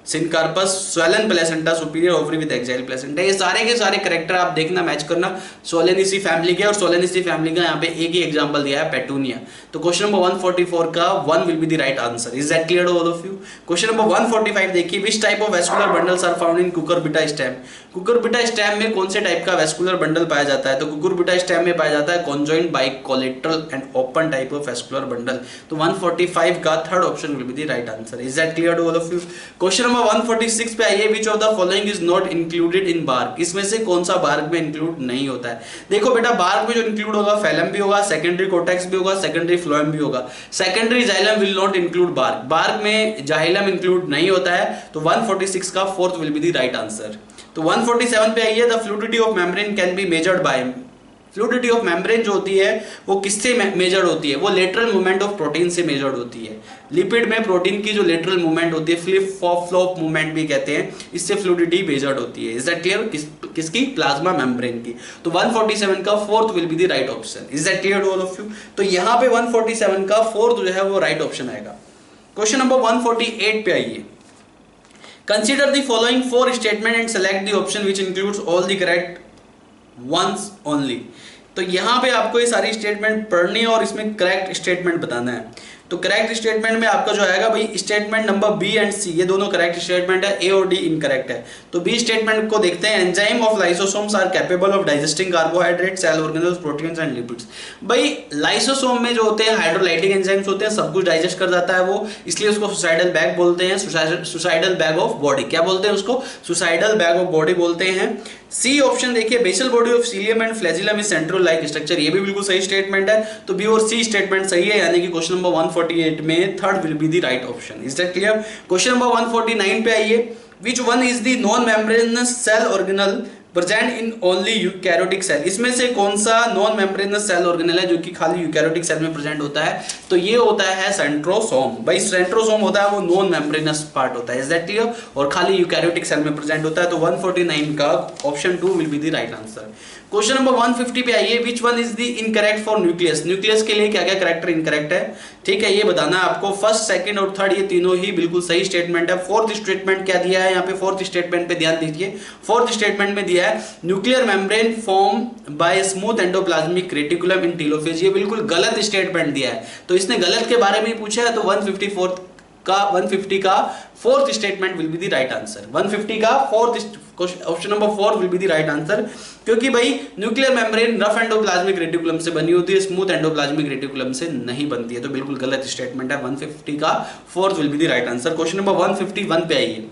A: syncarpous swollen placenta superior ovary with axile placenta. ये सारे के सारे character आप देखना, match करना। सोलेनिसी family के, और सोलेनिसी family का यहाँ पे एक ही एग्जांपल दिया है, पेटूनिया। तो क्वेश्चन नंबर 144 का 1 will be the right answer. Is that clear to all of you? Question number 145 देखिए, which type of vascular bundles are found in Cucurbita stem. Cucurbita stem में कौन से टाइप का vascular bundle पाया जाता है? तो कुकुरबिटा स्टेम में पाया जाता है conjoint bicollateral and open type of vascular bundle. तो 145 का third option will be the right answer. Is that clear to all of you? Question number 146 पे आइए, which of the following is not included in bark. इसमें से कौन सा bark में include नहीं होता है? देखो बेटा, बार्क में जो इंक्लूड होगा फैलम भी होगा, सेकेंडरी कोर्टेक्स भी होगा, सेकेंडरी फ्लोएम भी होगा। Secondary xylem will not include bark. Bark में जाइलम इंक्लूड नहीं होता है। तो 146 का fourth will be the right answer. तो 147 पे आइए, the fluidity of membrane can be measured by. Fluidity of membrane जो होती है वो किससे मेजर्ड होती है? वो लेटरल मूवमेंट ऑफ प्रोटीन से मेजर्ड होती है। लिपिड में प्रोटीन की जो लेटरल मूवमेंट होती है, फ्लिप फ्लॉप मूवमेंट भी कहते हैं, इससे फ्लूइडिटी मेजर्ड होती है। Is that clear? किसकी? प्लाज्मा मेम्ब्रेन की। तो 147 का fourth will be the right option. Is that clear to all of you? तो यहाँ पे 147 का फोर्थ जो है वो राइट ऑप्शन आएगा। क्वेश्चन नंबर 148 पे आइए, consider the following 4 statement and select the option which includes all the correct ones only। तो यहाँ पे आपको ये सारी स्टेटमेंट पढ़नी है और इसमें करेक्ट स्टेटमेंट बताना है। तो करेक्ट स्टेटमेंट में आपका जो आएगा भाई, स्टेटमेंट नंबर बी एंड सी ये दोनों करेक्ट स्टेटमेंट है, ए और डी इनकरेक्ट है। तो बी स्टेटमेंट को देखते हैं, enzyme of lysosomes are capable of digesting carbohydrate, cell organelles, proteins and lipids. भाई लाइसोसोम में जो होते हैं हाइड्रोलाइटिक एंजाइम्स होते हैं, सब कुछ डाइजेस्ट कर जाता है वो, इसलिए उसको सुसाइडल बैग बोलते हैं, सुसाइडल बैग ऑफ बॉडी। क्या बोलते हैं उसको? सुसाइडल बैग ऑफ बॉडी बोलते हैं। सी ऑप्शन देखिए, basal body of cilium and flagellum is centriole like structure, ये भी बिल्कुल सही स्टेटमेंट है। तो बी और सी स्टेटमेंट सही है, यानी कि क्वेश्चन नंबर 148 में third will be the right option. Is that clear? Question number 149 पे आइए, which one is the non membranous cell organelle present in only eukaryotic cell? इसमें से कौन सा नॉन मेम्ब्रेनस सेल ऑर्गेनल है जो कि खाली यूकैरियोटिक सेल में प्रेजेंट होता है? तो ये होता है सेंट्रोसोम। भाई सेंट्रोसोम होता है वो नॉन मेम्ब्रेनस पार्ट होता है, इज दैट क्लियर? और खाली यूकैरियोटिक सेल में प्रेजेंट होता है। तो 149 का option 2 will be the right answer. Question number 150 पे आइए, which one is the incorrect for nucleus? Nucleus के लिए क्या क्या करेक्टर इनकरेक्ट है, ठीक है, ये बताना है आपको। फर्स्ट, सेकंड और थर्ड ये तीनों ही बिल्कुल सही स्टेटमेंट है। फोर्थ स्टेटमेंट क्या दिया है यहाँ पे? फोर्थ स्टेटमेंट पे ध्यान दीजिए। फोर्थ स्टेटमेंट में दिया है nuclear membrane form by smooth endoplasmic reticulum in telophase, ये बिल्कुल गलत स्टेटमेंट दिया है। तो इसने गलत के बारे में ही पूछा है, तो 150 का fourth statement will be the right answer. 150 का fourth option number 4 will be the right answer, क्योंकि भाई nuclear membrane rough endoplasmic reticulum से बनी होती है, स्मूथ एंडोप्लाज्मिक रेटिकुलम से नहीं बनती है। तो बिल्कुल गलत स्टेटमेंट है। 150 का fourth will be the right answer. Question number 151 पे आइए,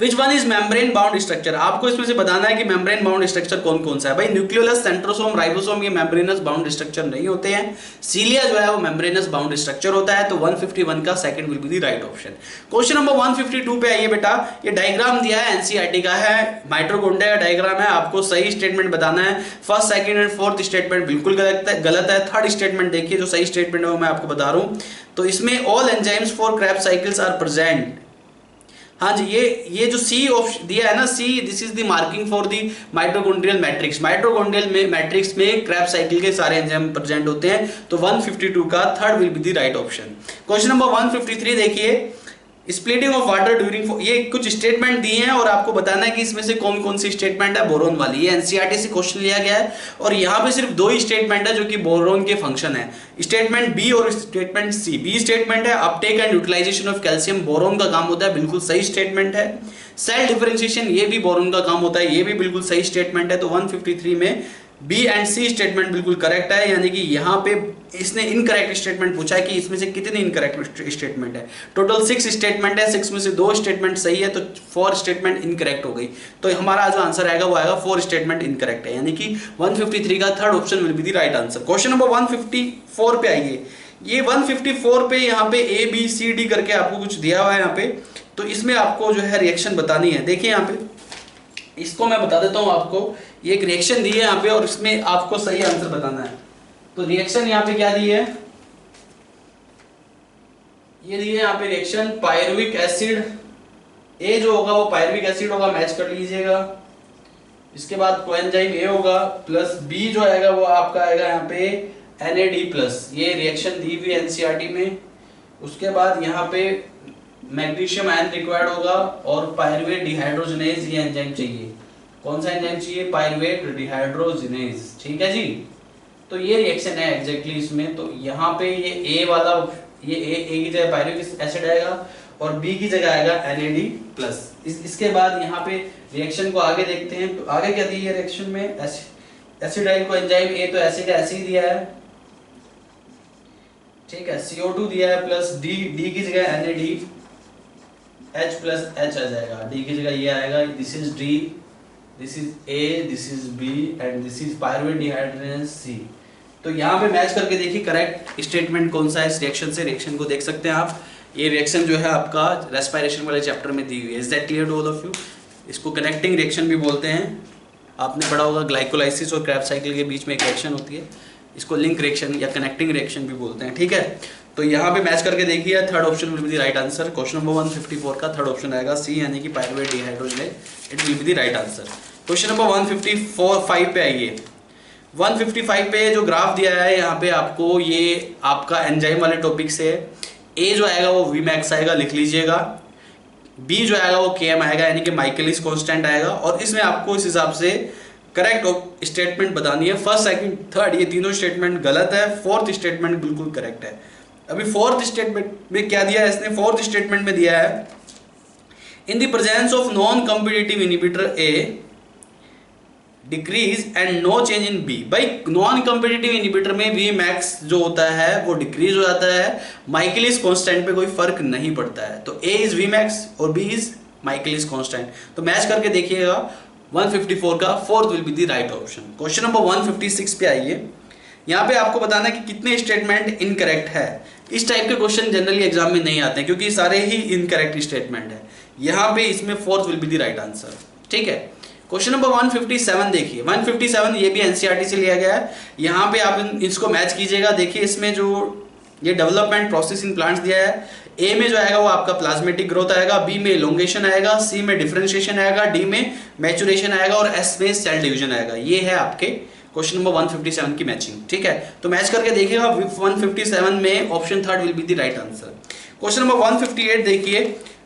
A: which one is membrane bound structure? आपको इसमें से बताना है कि मेम्ब्रेन बाउंड स्ट्रक्चर कौन कौन सा है। भाई न्यूक्लियोलस, सेंट्रोसोम, राइबोसोम ये मेम्ब्रेनस बाउंड स्ट्रक्चर नहीं होते हैं। सीलिया जो है वो मेम्ब्रेनस बाउंड स्ट्रक्चर होता है। तो 151 का second will be the right option. Question number 152 पे आइए बेटा, ये डायग्राम दिया है, एनसीईआरटी का है, माइटोकॉन्ड्रिया का डायग्राम है। आपको सही स्टेटमेंट बताना है। First, second and fourth statement बिल्कुल गलत है। थर्ड स्टेटमेंट देखिए, जो सही स्टेटमेंट है वो मैं आपको बता रहा हूं। तो इसमें all enzymes for Krebs cycles are present. हाँ जी, ये जो सी ऑप्शन दिया है ना, C, this is the marking for the mitochondrial matrix. Mitochondrial में मैट्रिक्स में क्रेब्स साइकिल के सारे एंजाइम प्रेजेंट होते हैं। तो 152 का third will be the right option. Question number 153 देखिए, स्प्लिटिंग ऑफ वाटर ड्यूरिंग, ये कुछ स्टेटमेंट दिए हैं और आपको बताना है कि इसमें से कौन कौन सी स्टेटमेंट है बोरोन वाली। ये एनसीईआरटी से क्वेश्चन लिया गया है और यहाँ पे सिर्फ दो ही स्टेटमेंट है जो कि बोरोन के फंक्शन है, स्टेटमेंट बी और स्टेटमेंट सी। बी स्टेटमेंट है uptake and utilisation of calcium, boron का काम होता है, बिल्कुल सही स्टेटमेंट है। सेल डिफरेंशिएशन, ये भी बोरोन का काम होता है, ये भी बिल्कुल सही स्टेटमेंट है। तो 153 में बी एंड सी स्टेटमेंट बिल्कुल करेक्ट है, यानी कि यहाँ पे इसने इनकरेक्ट स्टेटमेंट पूछा है कि इसमें से कितने इनकरेक्ट स्टेटमेंट है। टोटल 6 स्टेटमेंट है, 6 में से 2 स्टेटमेंट सही है, तो 4 स्टेटमेंट इनकरेक्ट हो गई। तो हमारा जो आंसर आएगा वो आएगा 4 स्टेटमेंट इनकरेक्ट है, यानी कि 153 का third option will be the right answer. Question number 154 पे आइए, ये 154 पे यहाँ पे ए बी सी डी करके आपको कुछ दिया हुआ है यहाँ पे। तो इसमें आपको जो है रिएक्शन बतानी है। देखिए यहाँ पे, इसको मैं बता देता हूँ आपको, ये एक रिएक्शन दी है यहाँ पे और इसमें आपको सही आंसर बताना है। तो रिएक्शन यहाँ पे क्या दी है, ये दी है यहाँ पे रिएक्शन पायरुविक एसिड, ए जो होगा वो पायरुविक एसिड होगा, मैच कर लीजिएगा। इसके बाद कोएंजाइम ए होगा, प्लस बी जो आएगा वो आपका आएगा यहाँ पे NAD+, ये रिएक्शन दी हुई एनसीईआरटी में। उसके बाद यहाँ पे मैग्नीशियम आयन रिक्वायर्ड होगा और पायरुवेट डिहाइड्रोजिनेज ये एंजाइम चाहिए। कौन सा एंजाइम चाहिए? पायरुवेट डिहाइड्रोजिनेज, ठीक है जी। तो ये रिएक्शन है एग्जैक्टली इसमें। तो यहाँ पे ये ए वाला, ये ए की जगह पायरुविक एसिड आएगा और बी की जगह आएगा NAD+। इसके बाद यहाँ पे रिएक्शन को आगे देखते हैं। तो आगे क्या दिया है रिएक्शन में, एसिडाइल को एंजाइम ए, तो ऐसे का ऐसे ही दिया है, ठीक है। CO2 दिया है प्लस डी की जगह NAD, H+H आ जाएगा, डी की जगह ये आएगा। This is D, this is A, this is B and this is pyruvate dehydrogenase C. तो यहाँ पे मैच करके देखिए करेक्ट स्टेटमेंट कौन सा है इस रिएक्शन से। रिएक्शन को देख सकते हैं आप, ये रिएक्शन जो है आपका रेस्पिरेशन वाले चैप्टर में दी हुई है। Is that clear to all of you? इसको कनेक्टिंग रिएक्शन भी बोलते हैं। आपने पढ़ा होगा ग्लाइकोलाइसिस और क्रेब्स साइकिल के बीच में एक रिएक्शन होती है, इसको लिंक रिएक्शन या कनेक्टिंग रिएक्शन भी बोलते हैं, ठीक है। तो यहाँ पे मैच करके देखिए, third option will be the right answer. Question number 154 का थर्ड ऑप्शन आएगा सी, यानी कि pyruvate dehydrogenase, it will be the right answer. Question number 155 पे आइए। 155 पे जो ग्राफ दिया है यहाँ पे आपको, ये आपका एंजाइम वाले टॉपिक से है। ए जो आएगा वो Vmax आएगा, लिख लीजिएगा। बी जो आएगा वो Km आएगा, यानी कि माइकलिस कांस्टेंट आएगा। और इसमें आपको इस हिसाब से करेक्ट स्टेटमेंट बतानी है। फर्स्ट, सेकंड, थर्ड, ये तीनों स्टेटमेंट गलत है, फोर्थ स्टेटमेंट बिल्कुल करेक्ट है। अभी फोर्थ स्टेटमेंट में क्या दिया है इसने? फोर्थ स्टेटमेंट में दिया है in the presence of non competitive inhibitor A decrease and no change in B. भाई नॉन कॉम्पिटिटिव इनहिबिटर में वी मैक्स जो होता है वो डिक्रीज हो जाता है, माइकलिस कांस्टेंट पे कोई फर्क नहीं पड़ता है। तो ए इज वी मैक्स और बी इज माइकलिस कांस्टेंट। तो मैच करके देखिएगा 154 का fourth will be the right option. Question number 156 पे आइए। यहाँ पे आपको बताना है कि कितने स्टेटमेंट इनकरेक्ट है। इस टाइप के क्वेश्चन जनरली एग्जाम में नहीं आते हैं क्योंकि सारे ही इनकरेक्ट स्टेटमेंट है। यहाँ पे इसमें fourth will be the right answer. ठीक है, क्वेश्चन नंबर 157 देखिए। 157 ये भी एनसीईआरटी से लिया गया है। यहाँ पे आप इसको मैच कीजिएगा। देखिए इसमें जो ये डेवलपमेंट प्रोसेस इन प्लांट्स दिया है, ए में जो आएगा वो आपका प्लाज्मेटिक ग्रोथ आएगा, बी में इलोंगेशन आएगा, सी में डिफरेंशिएशन आएगा, डी में मैचुरेशन आएगा और एस में सेल डिवीजन आएगा। ये है आपके क्वेश्चन नंबर 157 की मैचिंग। ठीक है, तो मैच करके देखिएगा 157 में option third will be the right answer. Question number 158 देखिए।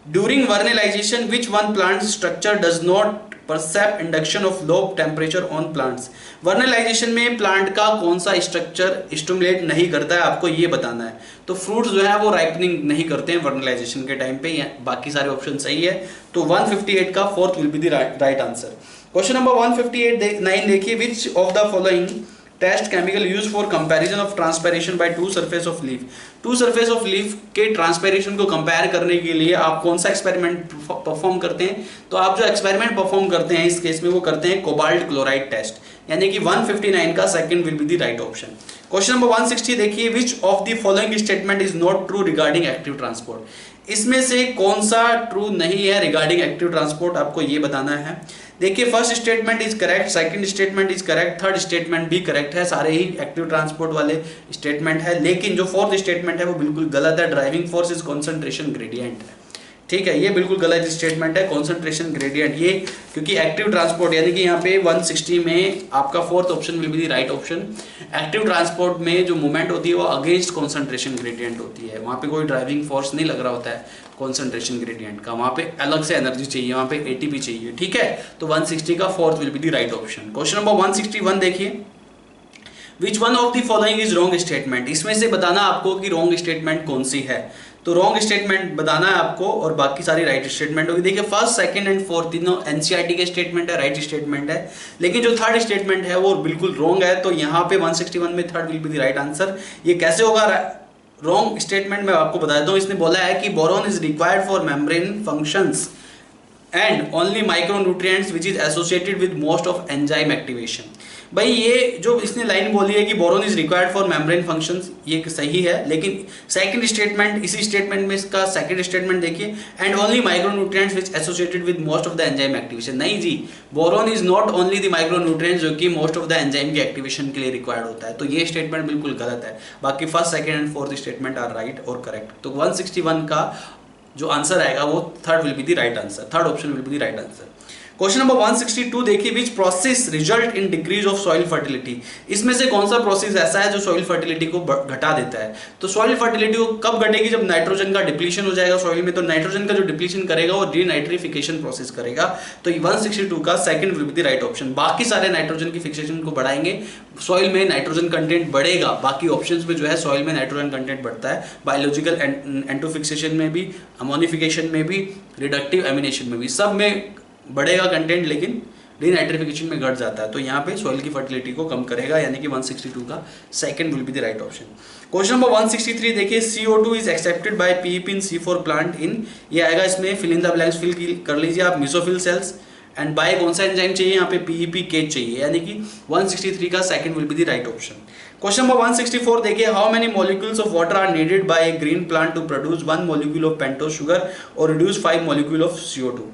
A: During vernalization which one plant structure does not percept induction of low temperature on plants. Vernalization में प्लांट का कौन सा स्ट्रक्चर स्टिमुलेट नहीं करता है, आपको ये बताना है। तो फ्रूट्स जो है वो राइपनिंग नहीं करते हैं वर्नेलाइजेशन के टाइम पे, बाकी सारे ऑप्शन सही है। तो 158 का fourth will be the right answer. Question number 158 देखिए। Which of the following test chemical use for comparison of transpiration by two surface of leaf. Two surface of leaf के ट्रांसपेरेशन को कंपेयर करने के लिए आप कौन सा एक्सपेरिमेंट परफॉर्म करते हैं? तो आप जो एक्सपेरिमेंट परफॉर्म करते हैं इस केस में वो करते हैं कोबाल्ट क्लोराइड टेस्ट, यानी कि 159 का second will be the right option. Question number 160 देखिए। Which of the following statement is not true regarding active transport. इसमें से कौन सा ट्रू नहीं है रिगार्डिंग एक्टिव ट्रांसपोर्ट, आपको ये बताना है। देखिए first statement is correct, second statement is correct, third statement भी करेक्ट है, सारे ही एक्टिव ट्रांसपोर्ट वाले स्टेटमेंट है। लेकिन जो फोर्थ स्टेटमेंट है वो बिल्कुल गलत है। Driving force is concentration gradient है। ठीक है, ये बिल्कुल गलत स्टेटमेंट है, कॉन्सेंट्रेशन ग्रेडियंट ये, क्योंकि एक्टिव ट्रांसपोर्ट यानी कि यहाँ पे 160 में आपका fourth option will be the right option. Active transport में जो मूवमेंट होती है वो अगेंस्ट कॉन्सेंट्रेशन ग्रेडियंट होती है, वहाँ पे कोई ड्राइविंग फोर्स नहीं लग रहा होता है कॉन्सेंट्रेशन ग्रेडियंट का, वहाँ पे अलग से एनर्जी चाहिए, वहाँ पे एटीपी चाहिए। ठीक है, तो 160 का fourth will be the right option. Question number 161 देखिए। Which one of the following is wrong statement. इसमें से बताना आपको कि रॉन्ग स्टेटमेंट कौन सी है। तो रॉन्ग स्टेटमेंट बताना है आपको और बाकी सारी राइट स्टेटमेंट होगी। देखिए फर्स्ट, सेकंड एंड फोर्थ तीनों एनसीईआरटी के स्टेटमेंट है, राइट स्टेटमेंट है। लेकिन जो थर्ड स्टेटमेंट है वो बिल्कुल रॉन्ग है। तो यहाँ पे 161 में third will be the right answer. ये कैसे होगा रॉन्ग स्टेटमेंट, मैं आपको बता देता हूँ। इसने बोला है कि boron is required for membrane functions and only micronutrients which is associated with most of enzyme activation. भाई ये जो इसने लाइन बोली है कि boron is required for membrane functions, ये सही है। लेकिन सेकंड स्टेटमेंट, इसी स्टेटमेंट में इसका सेकंड स्टेटमेंट देखिए, and only micronutrients which associated with most of the enzyme activation. नहीं जी, boron is not only the micronutrients जो कि मोस्ट ऑफ द एंजाइम की एक्टिवेशन के लिए रिक्वायर्ड होता है। तो ये स्टेटमेंट बिल्कुल गलत है। बाकी first, second and fourth statement are right और करेक्ट। तो 161 का जो आंसर आएगा वो third will be the right answer, third option will be the right answer. Question number 162 देखिए। Which process result in decrease of soil fertility. इसमें से कौन सा प्रोसेस ऐसा है जो सॉइल फर्टिलिटी को घटा देता है। तो सॉइल फर्टिलिटी को कब घटेगी? जब नाइट्रोजन का डिप्लीशन हो जाएगा सॉइल में। तो नाइट्रोजन का जो डिप्लीशन करेगा वो डीनाइट्रिफिकेशन प्रोसेस करेगा। तो 162 का second will be the right option. बाकी सारे नाइट्रोजन की फिक्सेशन को बढ़ाएंगे, सॉइल में नाइट्रोजन कंटेंट बढ़ेगा। बाकी ऑप्शंस में जो है सॉइल में नाइट्रोजन कंटेंट बढ़ता है, बायोलॉजिकल एंटोफिक्सेशन में भी, अमोनिफिकेशन में भी, रिडक्टिव एमिनेशन में भी, सब में बढ़ेगा कंटेंट, लेकिन डीनाइट्रिफिकेशन में घट जाता है। तो यहाँ पे सॉइल की फर्टिलिटी को कम करेगा, यानी कि 162 का second will be the right option. Question number 163 देखिए। CO2 is accepted by PEP in C4 plant in, ये आएगा इसमें fill in the blanks, fill कर लीजिए आप। मेसोफिल सेल्स एंड बाय कौन सा एंजाइम चाहिए? यहाँ पे PEP केज चाहिए, यानी कि 163 का second will be the right option. Question number 164 देखिए। How many molecules of water are needed by a green plant to produce 1 molecule of pentose sugar और reduce 5 molecule of CO2।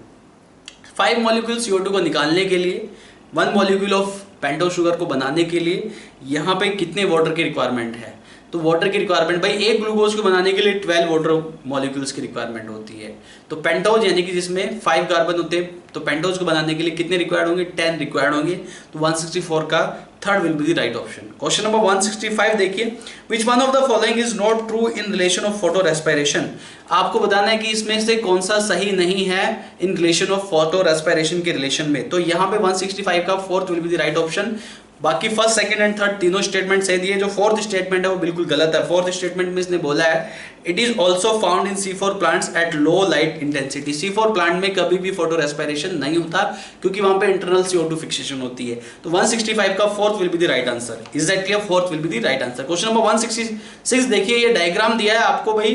A: 5 molecule CO2 को निकालने के लिए, 1 molecule of pentose sugar को बनाने के लिए यहाँ पे कितने वाटर की रिक्वायरमेंट है? तो वाटर की रिक्वायरमेंट भाई एक ग्लूकोज को बनाने के लिए 12 वाटर मॉलिक्यूल्स की रिक्वायरमेंट होती है। तो पेंटोज यानी कि जिसमें 5 कार्बन होते हैं, तो पेंटोज को बनाने के लिए कितने रिक्वायर्ड होंगे, 10 रिक्वायर्ड होंगे। तो 164 का third will be the right option. Question number 165 देखिए, which one of the following is not true in relation of photo respiration. आपको बताना है कि इसमें से कौन सा सही नहीं है in relation of photo respiration के रिलेशन में। तो यहाँ पे 165 का fourth will be the right option. बाकी फर्स्ट, सेकंड एंड थर्ड तीनों स्टेटमेंट सही दिए। जो फोर्थ स्टेटमेंट है वो बिल्कुल गलत है। फोर्थ स्टेटमेंट में इसने बोला है it is also found in C4 plants at low light intensity. C4 plant में कभी भी फोटो रेस्पिरेशन नहीं होता क्योंकि वहां पे इंटरनल CO2 फिक्सेशन होती है। तो 165 का fourth will be the right answer. Is that clear? Fourth will be the right answer. Question number 166 देखिए, ये डायग्राम दिया है आपको भाई,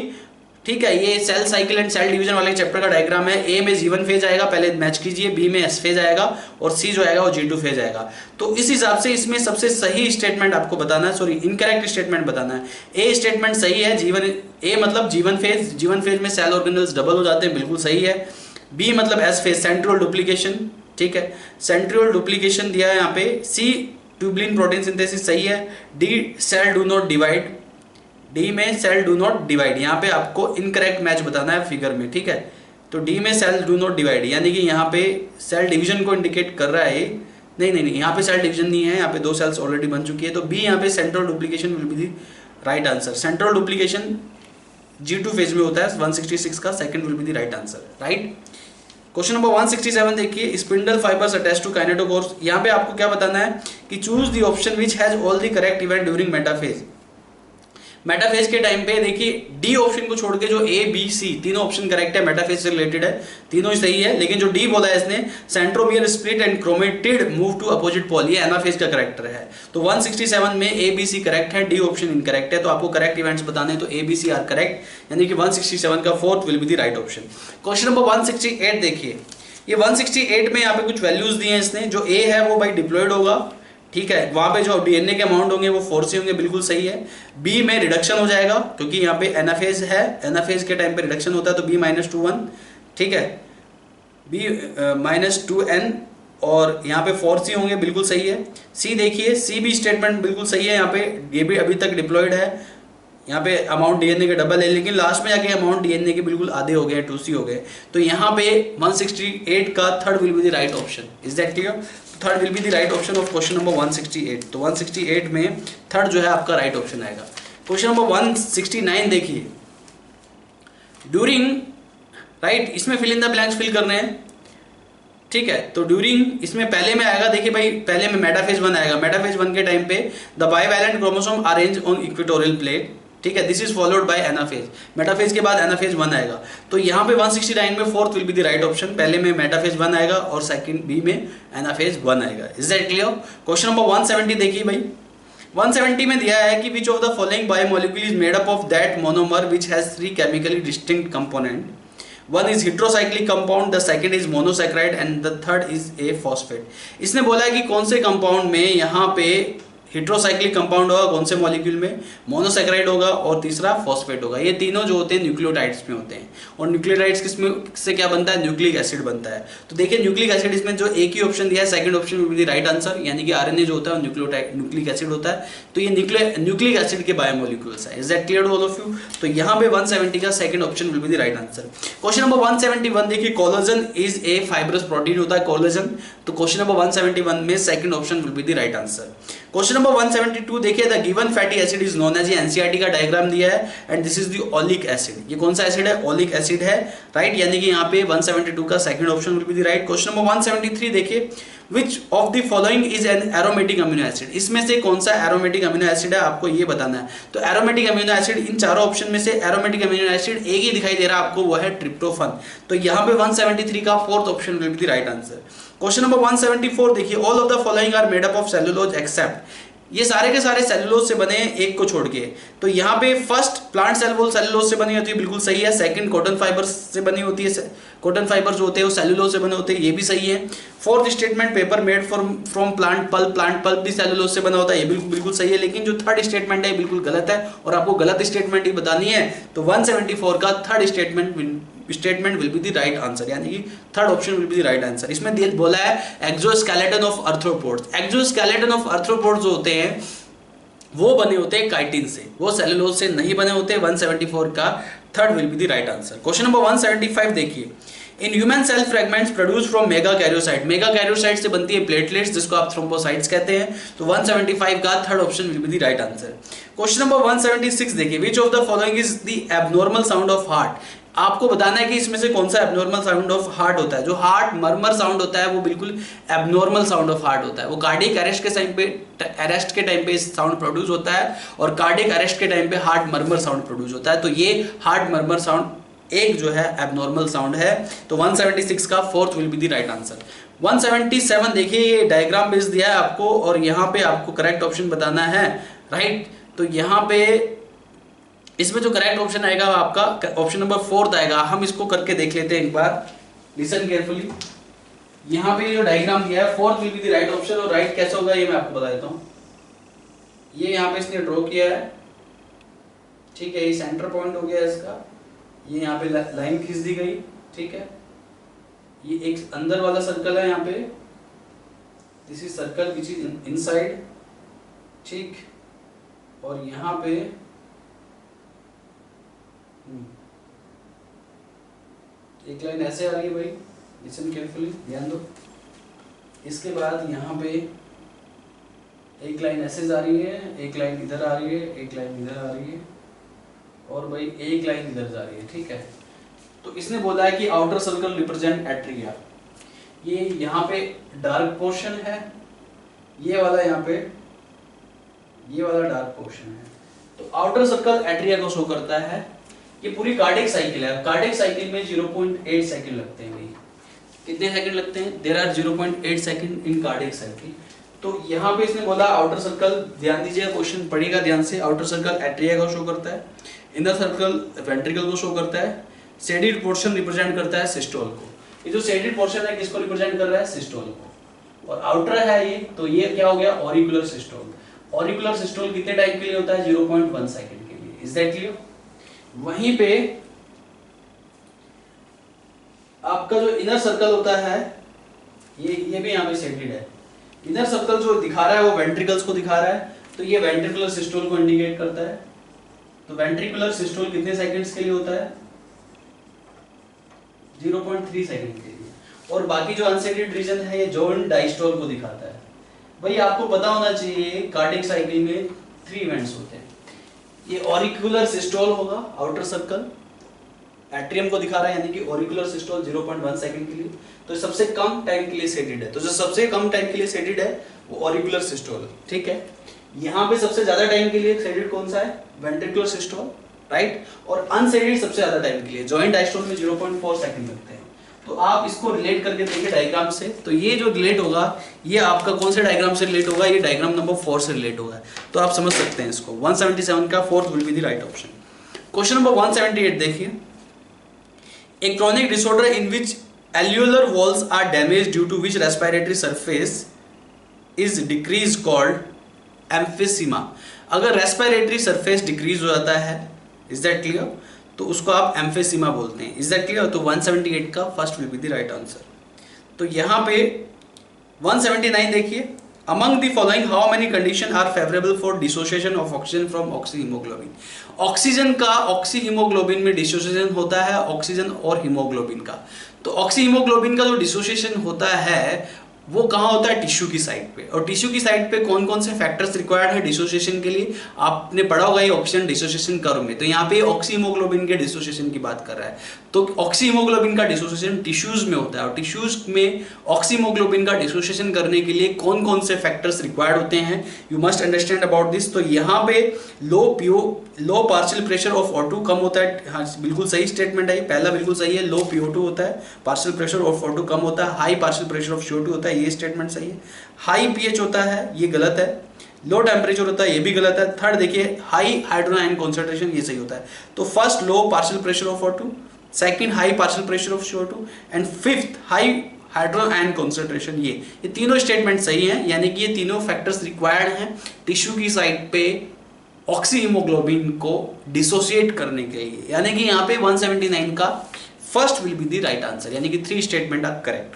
A: ठीक है। ये cell cycle and cell division वाले चैप्टर का डायग्राम है। ए में G1 फेज आएगा, पहले मैच कीजिए। बी में S फेज आएगा और C जो आएगा वो G2 फेज आएगा। तो इस हिसाब से इसमें सबसे सही स्टेटमेंट आपको बताना है, सॉरी इनकरेक्ट स्टेटमेंट बताना है। ए स्टेटमेंट सही है, G1 ए मतलब G1 फेज में सेल ऑर्गेनेल्स डबल हो जाते हैं, बिल्कुल सही है। बी मतलब S फेज, सेंट्रियोल डुप्लीकेशन, ठीक है, सेंट्रियोल डुप्लीकेशन दिया है यहाँ पे। सी ट्यूबलिन प्रोटीन सिंथेसिस सही है। D cell do not divide, D में सेल डू नॉट डिवाइड, यहाँ पे आपको इनकरेक्ट मैच बताना है फिगर में, ठीक है। तो डी में सेल डू नॉट डिवाइड यानी कि यहाँ पे सेल डिवीजन को इंडिकेट कर रहा है। नहीं, यहाँ पे सेल डिवीजन नहीं है, यहाँ पे 2 सेल्स ऑलरेडी बन चुकी है। तो बी यहाँ पे central duplication will be the right answer. Central duplication G2 phase में होता है। 166 का second will be the right answer, right. Question number 167 देखिए, spindle fibres attached to kinetochores. यहाँ पे आपको क्या बताना है कि choose the option which has all the correct event during metaphase. Metaphase के टाइम पे देखिए डी ऑप्शन को छोड़ के जो ए बी सी तीनों ऑप्शन करेक्ट है, मेटाफेज से रिलेटेड है, तीनों ही सही है। लेकिन जो डी बोला है इसने, centromere split and chromatid move to opposite pole, ये एनाफेज का करेक्टर है। तो 167 में ए बी सी करेक्ट है, डी ऑप्शन इनकरेक्ट है। तो आपको करेक्ट इवेंट्स बताने हैं, तो A B C are correct, यानी कि 167 का fourth will be the right option. Question number 168 देखिए, ये 168 में यहाँ पे कुछ वैल्यूज दिए हैं इसने। जो ए है वो भाई डिप्लॉयड होगा, ठीक है। वहां पे जो डीएनए के अमाउंट होंगे वो 4C होंगे, बिल्कुल सही है। बी में रिडक्शन हो जाएगा क्योंकि यहाँ पे एनाफेज है, एनाफेज के टाइम पे रिडक्शन होता है, तो बी -2 ठीक है, बी -2n और यहाँ पे 4C होंगे, बिल्कुल सही है। सी देखिए, सी भी स्टेटमेंट बिल्कुल सही है। यहाँ पे ये भी अभी तक डिप्लॉयड है, यहाँ पे अमाउंट डीएनए के डबल है, लेकिन लास्ट में जाके अमाउंट डीएनए के बिल्कुल आधे हो गए, 2C हो गए। तो यहाँ पे 168 का third will be the right option. Is that clear? Third will be the right option of question number 168। तो 168 में थर्ड जो है आपका राइट ऑप्शन आएगा। क्वेश्चन नंबर 169 देखिए, ड्यूरिंग, राइट, इसमें fill in the blanks fill करने हैं, ठीक है। तो ड्यूरिंग इसमें पहले में आएगा, देखिए भाई पहले में मेटाफेज 1 आएगा। मेटाफेज 1 के टाइम पे the bivalent chromosome arrange on equatorial plate, ठीक है, this is followed by anaphase. Metaphase के बाद एनाफेज 1 आएगा। तो यहाँ पे 169 में fourth will be the right option. पहले में मेटाफेज 1 आएगा और सेकंड बी में एनाफेज 1 आएगा। Is that clear? Question number 170 देखिए भाई, 170 में दिया है कि विच of the following biomolecule is made up of that monomer which has 3 chemically distinct component. One is heterocyclic compound, the second is monosaccharide and the third is a phosphate। इसने बोला है कि कौन से कंपाउंड में यहाँ पे हेट्रोसाइक्लिक कंपाउंड होगा, कौन से मॉलिक्यूल में मोनोसैकेराइड होगा और तीसरा फॉस्फेट होगा। ये तीनों जो होते हैं न्यूक्लियोटाइड्स में होते हैं। और न्यूक्लियोटाइड्स किसमें से क्या बनता है? न्यूक्लिक एसिड बनता है। तो देखिए न्यूक्लिक एसिड इसमें जो एक ही ऑप्शन दिया है, second option will be the right answer, यानी कि आरएनए जो होता है न्यूक्लिक एसिड होता है। तो ये न्यूक्लिक एसिड के बायोमोलिक्यूल्स है। Is that clear to all of you? तो यहाँ पे 170 का second option will be the right answer. Question number 171 देखिए, collagen is a fibrous protein होता है कोलेजन। तो क्वेश्चन नंबर 171 में second option will be the right answer. Question number 172 देखिए, the given fatty acid is known as, NCERT का diagram दिया है, and this is the oleic acid. ये कौन सा एसिड है? ओलिक एसिड है, राइट, यानी कि यहाँ पे 172 का second option will be the right. Question number 173 देखिए, which of the following is an aromatic amino acid. इसमें से कौन सा एरोमेटिक अमीनो एसिड है, आपको ये बताना है। तो एरोमेटिक अमीनो एसिड, इन चारों ऑप्शन में से एरोमेटिक अमीनो एसिड एक ही दिखाई दे रहा है आपको, वो है ट्रिप्टोफन। तो यहाँ पे 173 का fourth option will be the right answer. Question number 174 देखिए, all of the following are made up of cellulose except. ये सारे के सारे सेलुलोज से बने हैं, एक को छोड़ के। तो यहाँ पे first plant cell wall cellulose से बनी होती है, बिल्कुल सही है। सेकंड कॉटन फाइबर्स से बनी होती है, कॉटन फाइबर जो होते हैं वो सेलुलोज से बने होते हैं, ये भी सही है। Fourth statement, paper made from plant pulp भी सेलुलोज से बना होता है, ये बिल्कुल सही है। लेकिन जो थर्ड स्टेटमेंट है बिल्कुल गलत है और आपको गलत स्टेटमेंट ही बतानी है। तो 174 का third statement will be the right answer, यानी कि third option will be the right answer. इसमें बोला है exoskeleton of arthropods. Exoskeleton of arthropods जो होते हैं वो बने होते हैं काइटिन से, वो सेलुलोज से नहीं बने होते। 174 का third will be the right answer. Question number 175 देखिए, in human cell fragments produce from megakaryocyte, megakaryocyte से बनती है प्लेटलेट्स जिसको आप थ्रोम्बोसाइट्स कहते हैं। तो 175 का third option will be the right answer. Question number 176 देखिए, which of the following is the abnormal sound of heart. आपको बताना है कि इसमें से कौन सा एबनॉर्मल साउंड ऑफ हार्ट होता है। जो हार्ट मरमर साउंड होता है वो बिल्कुल एबनॉर्मल साउंड ऑफ हार्ट होता है। वो कार्डियक अरेस्ट के टाइम पे साउंड प्रोड्यूस होता है और कार्डियक अरेस्ट के टाइम पे हार्ट मरमर साउंड प्रोड्यूस होता है। तो ये हार्ट मरमर साउंड एक जो है एबनॉर्मल साउंड है। तो 176 का fourth will be the right answer. 177 देखिए, ये डायग्राम बेस दिया है आपको और यहाँ पे आपको करेक्ट ऑप्शन बताना है, राइट। तो यहाँ पे इसमें जो करेक्ट ऑप्शन आएगा आपका ऑप्शन नंबर 4 आएगा। हम इसको करके देख लेते हैं एक बार, लिसन केयरफुली। यहाँ पे जो डायग्राम दिया है 4th will be the right option. और राइट कैसे होगा ये मैं आपको बता देता हूँ। ये यहाँ पे इसने ड्रॉ किया है, ठीक है, ये सेंटर पॉइंट हो गया इसका। ये यहाँ पे लाइन खींच दी गई, ठीक है। ये एक अंदर वाला सर्कल है यहाँ पे, this is circle which is inside, ठीक। और यहाँ पे एक लाइन ऐसे आ रही है भाई, लिसन केयरफुली, ध्यान दो। इसके बाद यहाँ पे एक लाइन ऐसे जा रही है, एक लाइन इधर आ रही है, एक लाइन इधर आ रही है और भाई एक लाइन इधर जा रही है, ठीक है। तो इसने बोला है कि आउटर सर्कल रिप्रेजेंट एट्रिया। ये यहाँ पे डार्क पोर्शन है, ये वाला यहाँ पे ये वाला डार्क पोर्शन है। तो आउटर सर्कल एट्रिया को शो करता है। ये पूरी कार्डियक साइकिल है। कार्डियक साइकिल में 0.8 सेकंड लगते हैं भाई। कितने सेकंड लगते हैं? There are 0.8 second in cardiac cycle. तो यहाँ पे इसने बोला आउटर सर्कल, ध्यान दीजिएगा, क्वेश्चन पढ़िएगा ध्यान से। आउटर सर्कल एट्रिया को शो करता है, इनर सर्कल वेंट्रिकल को शो करता है, शेडेड पोर्शन रिप्रेजेंट करता है सिस्टोल को। ये जो शेडेड पोर्शन है किसको रिप्रेजेंट कर रहा है? सिस्टोल को। और आउटर है ये, तो ये क्या हो गया? Auricular systole. ऑरिकुलर सिस्टोल कितने टाइम के लिए होता है? 0.1 सेकंड के लिए। Is that clear? वहीं पे आपका जो इनर सर्कल होता है, ये भी यहाँ पे शेडेड है। इनर सर्कल जो दिखा रहा है वो वेंट्रिकल्स को दिखा रहा है, तो ये वेंट्रिकुलर सिस्टोल को इंडिकेट करता है। तो वेंट्रिकुलर सिस्टोल कितने सेकंड्स के लिए होता है? 0.3 सेकंड के लिए। और बाकी जो अनशेडेड रीजन है ये जॉइंट डायस्टोल को दिखाता है। भाई आपको पता होना चाहिए कार्डियक साइकिल में 3 इवेंट्स होते हैं। ये ऑरिकुलर सिस्टोल होगा, आउटर सर्कल एट्रियम को दिखा रहा है, यानी कि ऑरिकुलर सिस्टोल 0.1 सेकंड के लिए। तो सबसे कम टाइम के लिए शेडेड है। तो जो सबसे कम टाइम के लिए शेडेड है वो ऑरिकुलर सिस्टोल है, ठीक है। यहाँ पे सबसे ज्यादा टाइम के लिए शेडेड कौन सा है? Ventricular systole, right. और अनशेडेड सबसे ज्यादा टाइम के लिए जॉइंट डायस्टोल में 0.4 सेकंड लगते हैं। तो आप इसको रिलेट करके देखिए डायग्राम से। तो ये जो रिलेट होगा ये आपका कौन से डायग्राम से रिलेट होगा? ये डायग्राम नंबर 4 से रिलेट होगा। तो आप समझ सकते हैं इसको। 177 का 4th will be the right option. Question number 178 देखिए, a chronic disorder in which alveolar walls are damage due to which respiratory surface is decrease called emphysema. अगर रेस्पिरेटरी सरफेस डिक्रीज हो जाता है, इज दैट क्लियर, तो उसको आप emphysema बोलते हैं। Is that clear? तो 178 का first will be the right answer. तो यहाँ पे 179 देखिए, among the following how many condition are favourable for dissociation of oxygen from oxy haemoglobin. Oxygen का ऑक्सी हीमोग्लोबिन में डिसोसिएशन होता है, ऑक्सीजन और हीमोग्लोबिन का। तो ऑक्सी हीमोग्लोबिन का जो डिसोसिएशन होता है वो कहाँ होता है? टिश्यू की साइड पे। और टिश्यू की साइड पे कौन कौन से फैक्टर्स रिक्वायर्ड है डिसोसिएशन के लिए? आपने पढ़ा होगा ये ऑक्सीजन डिसोसिएशन कर्व में। तो यहाँ पे ऑक्सी हीमोग्लोबिन के डिसोसिएशन की बात कर रहा है। तो ऑक्सी हीमोग्लोबिन का डिसोसिएशन टिश्यूज में होता है और टिश्यूज में ऑक्सी हीमोग्लोबिन का डिसोसिएशन करने के लिए कौन कौन से फैक्टर्स रिक्वायर्ड होते हैं? You must understand about this. तो यहाँ पे लो पार्शियल प्रेशर ऑफ O2 कम होता है। हाँ, बिल्कुल सही स्टेटमेंट है, पहला बिल्कुल सही है। लो PO2 होता है, पार्शियल प्रेशर ऑफ O2 कम होता है। High partial pressure of CO2 होता है, ये स्टेटमेंट सही है। हाई pH होता है, ये गलत है। लो टेम्परेचर होता है, ये भी गलत है। थर्ड देखिए, हाई हाइड्रोजन आयन कॉन्सेंट्रेशन, ये सही होता है। तो first low partial pressure of O2, second high partial pressure of CO2 and fifth high hydrogen ion concentration. ये तीनों स्टेटमेंट सही हैं, यानी कि ये तीनों फैक्टर्स रिक्वायर्ड हैं टिश्यू की साइड पे ऑक्सी हीमोग्लोबिन को डिसोसिएट करने के लिए। यानी कि यहाँ पे 179 का first will be the right answer, यानी कि 3 statement are correct.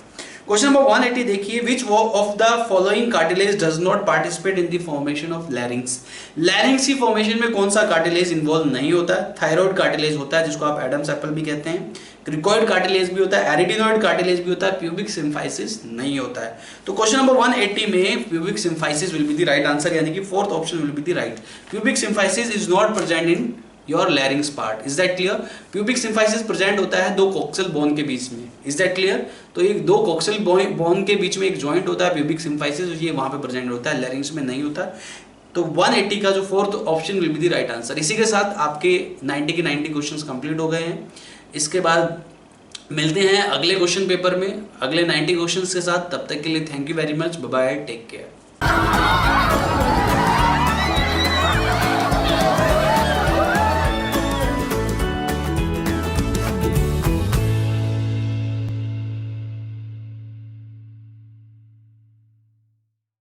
A: Question number 180 देखिए, which of the following cartilage does not participate in the formation of लैरिंग्स। लैरिंग्स की फॉर्मेशन में कौन सा कार्टिलेज इन्वॉल्व नहीं होता है? थायराइड कार्टिलेज होता है जिसको आप एडम्स एप्पल भी कहते हैं, क्रिकॉइड कार्टिलेज भी होता है, एरिडिनॉइड कार्टिलेज भी होता है, प्यूबिक सिम्फाइसिस नहीं होता है। तो क्वेश्चन नंबर 180 में pubic symphysis will be the right answer, यानी कि fourth option will be the right. Pubic symphysis is not present in your लैरिंग्स part. Is that clear? Pubic symphysis present होता है दो कोक्सल बोन के बीच में। Is that clear? तो ये दो कोक्सल बोन के बीच में एक जॉइंट होता है प्यूबिक सिम्फाइसिस, ये वहां पे प्रेजेंट होता है, लैरिंग्स में नहीं होता। तो 180 का जो fourth option will be the right answer. इसी के साथ आपके 90 के 90 क्वेश्चंस कंप्लीट हो गए हैं। इसके बाद मिलते हैं अगले क्वेश्चन पेपर में अगले 90 क्वेश्चंस के साथ। तब तक के लिए thank you very much, bye bye, take care.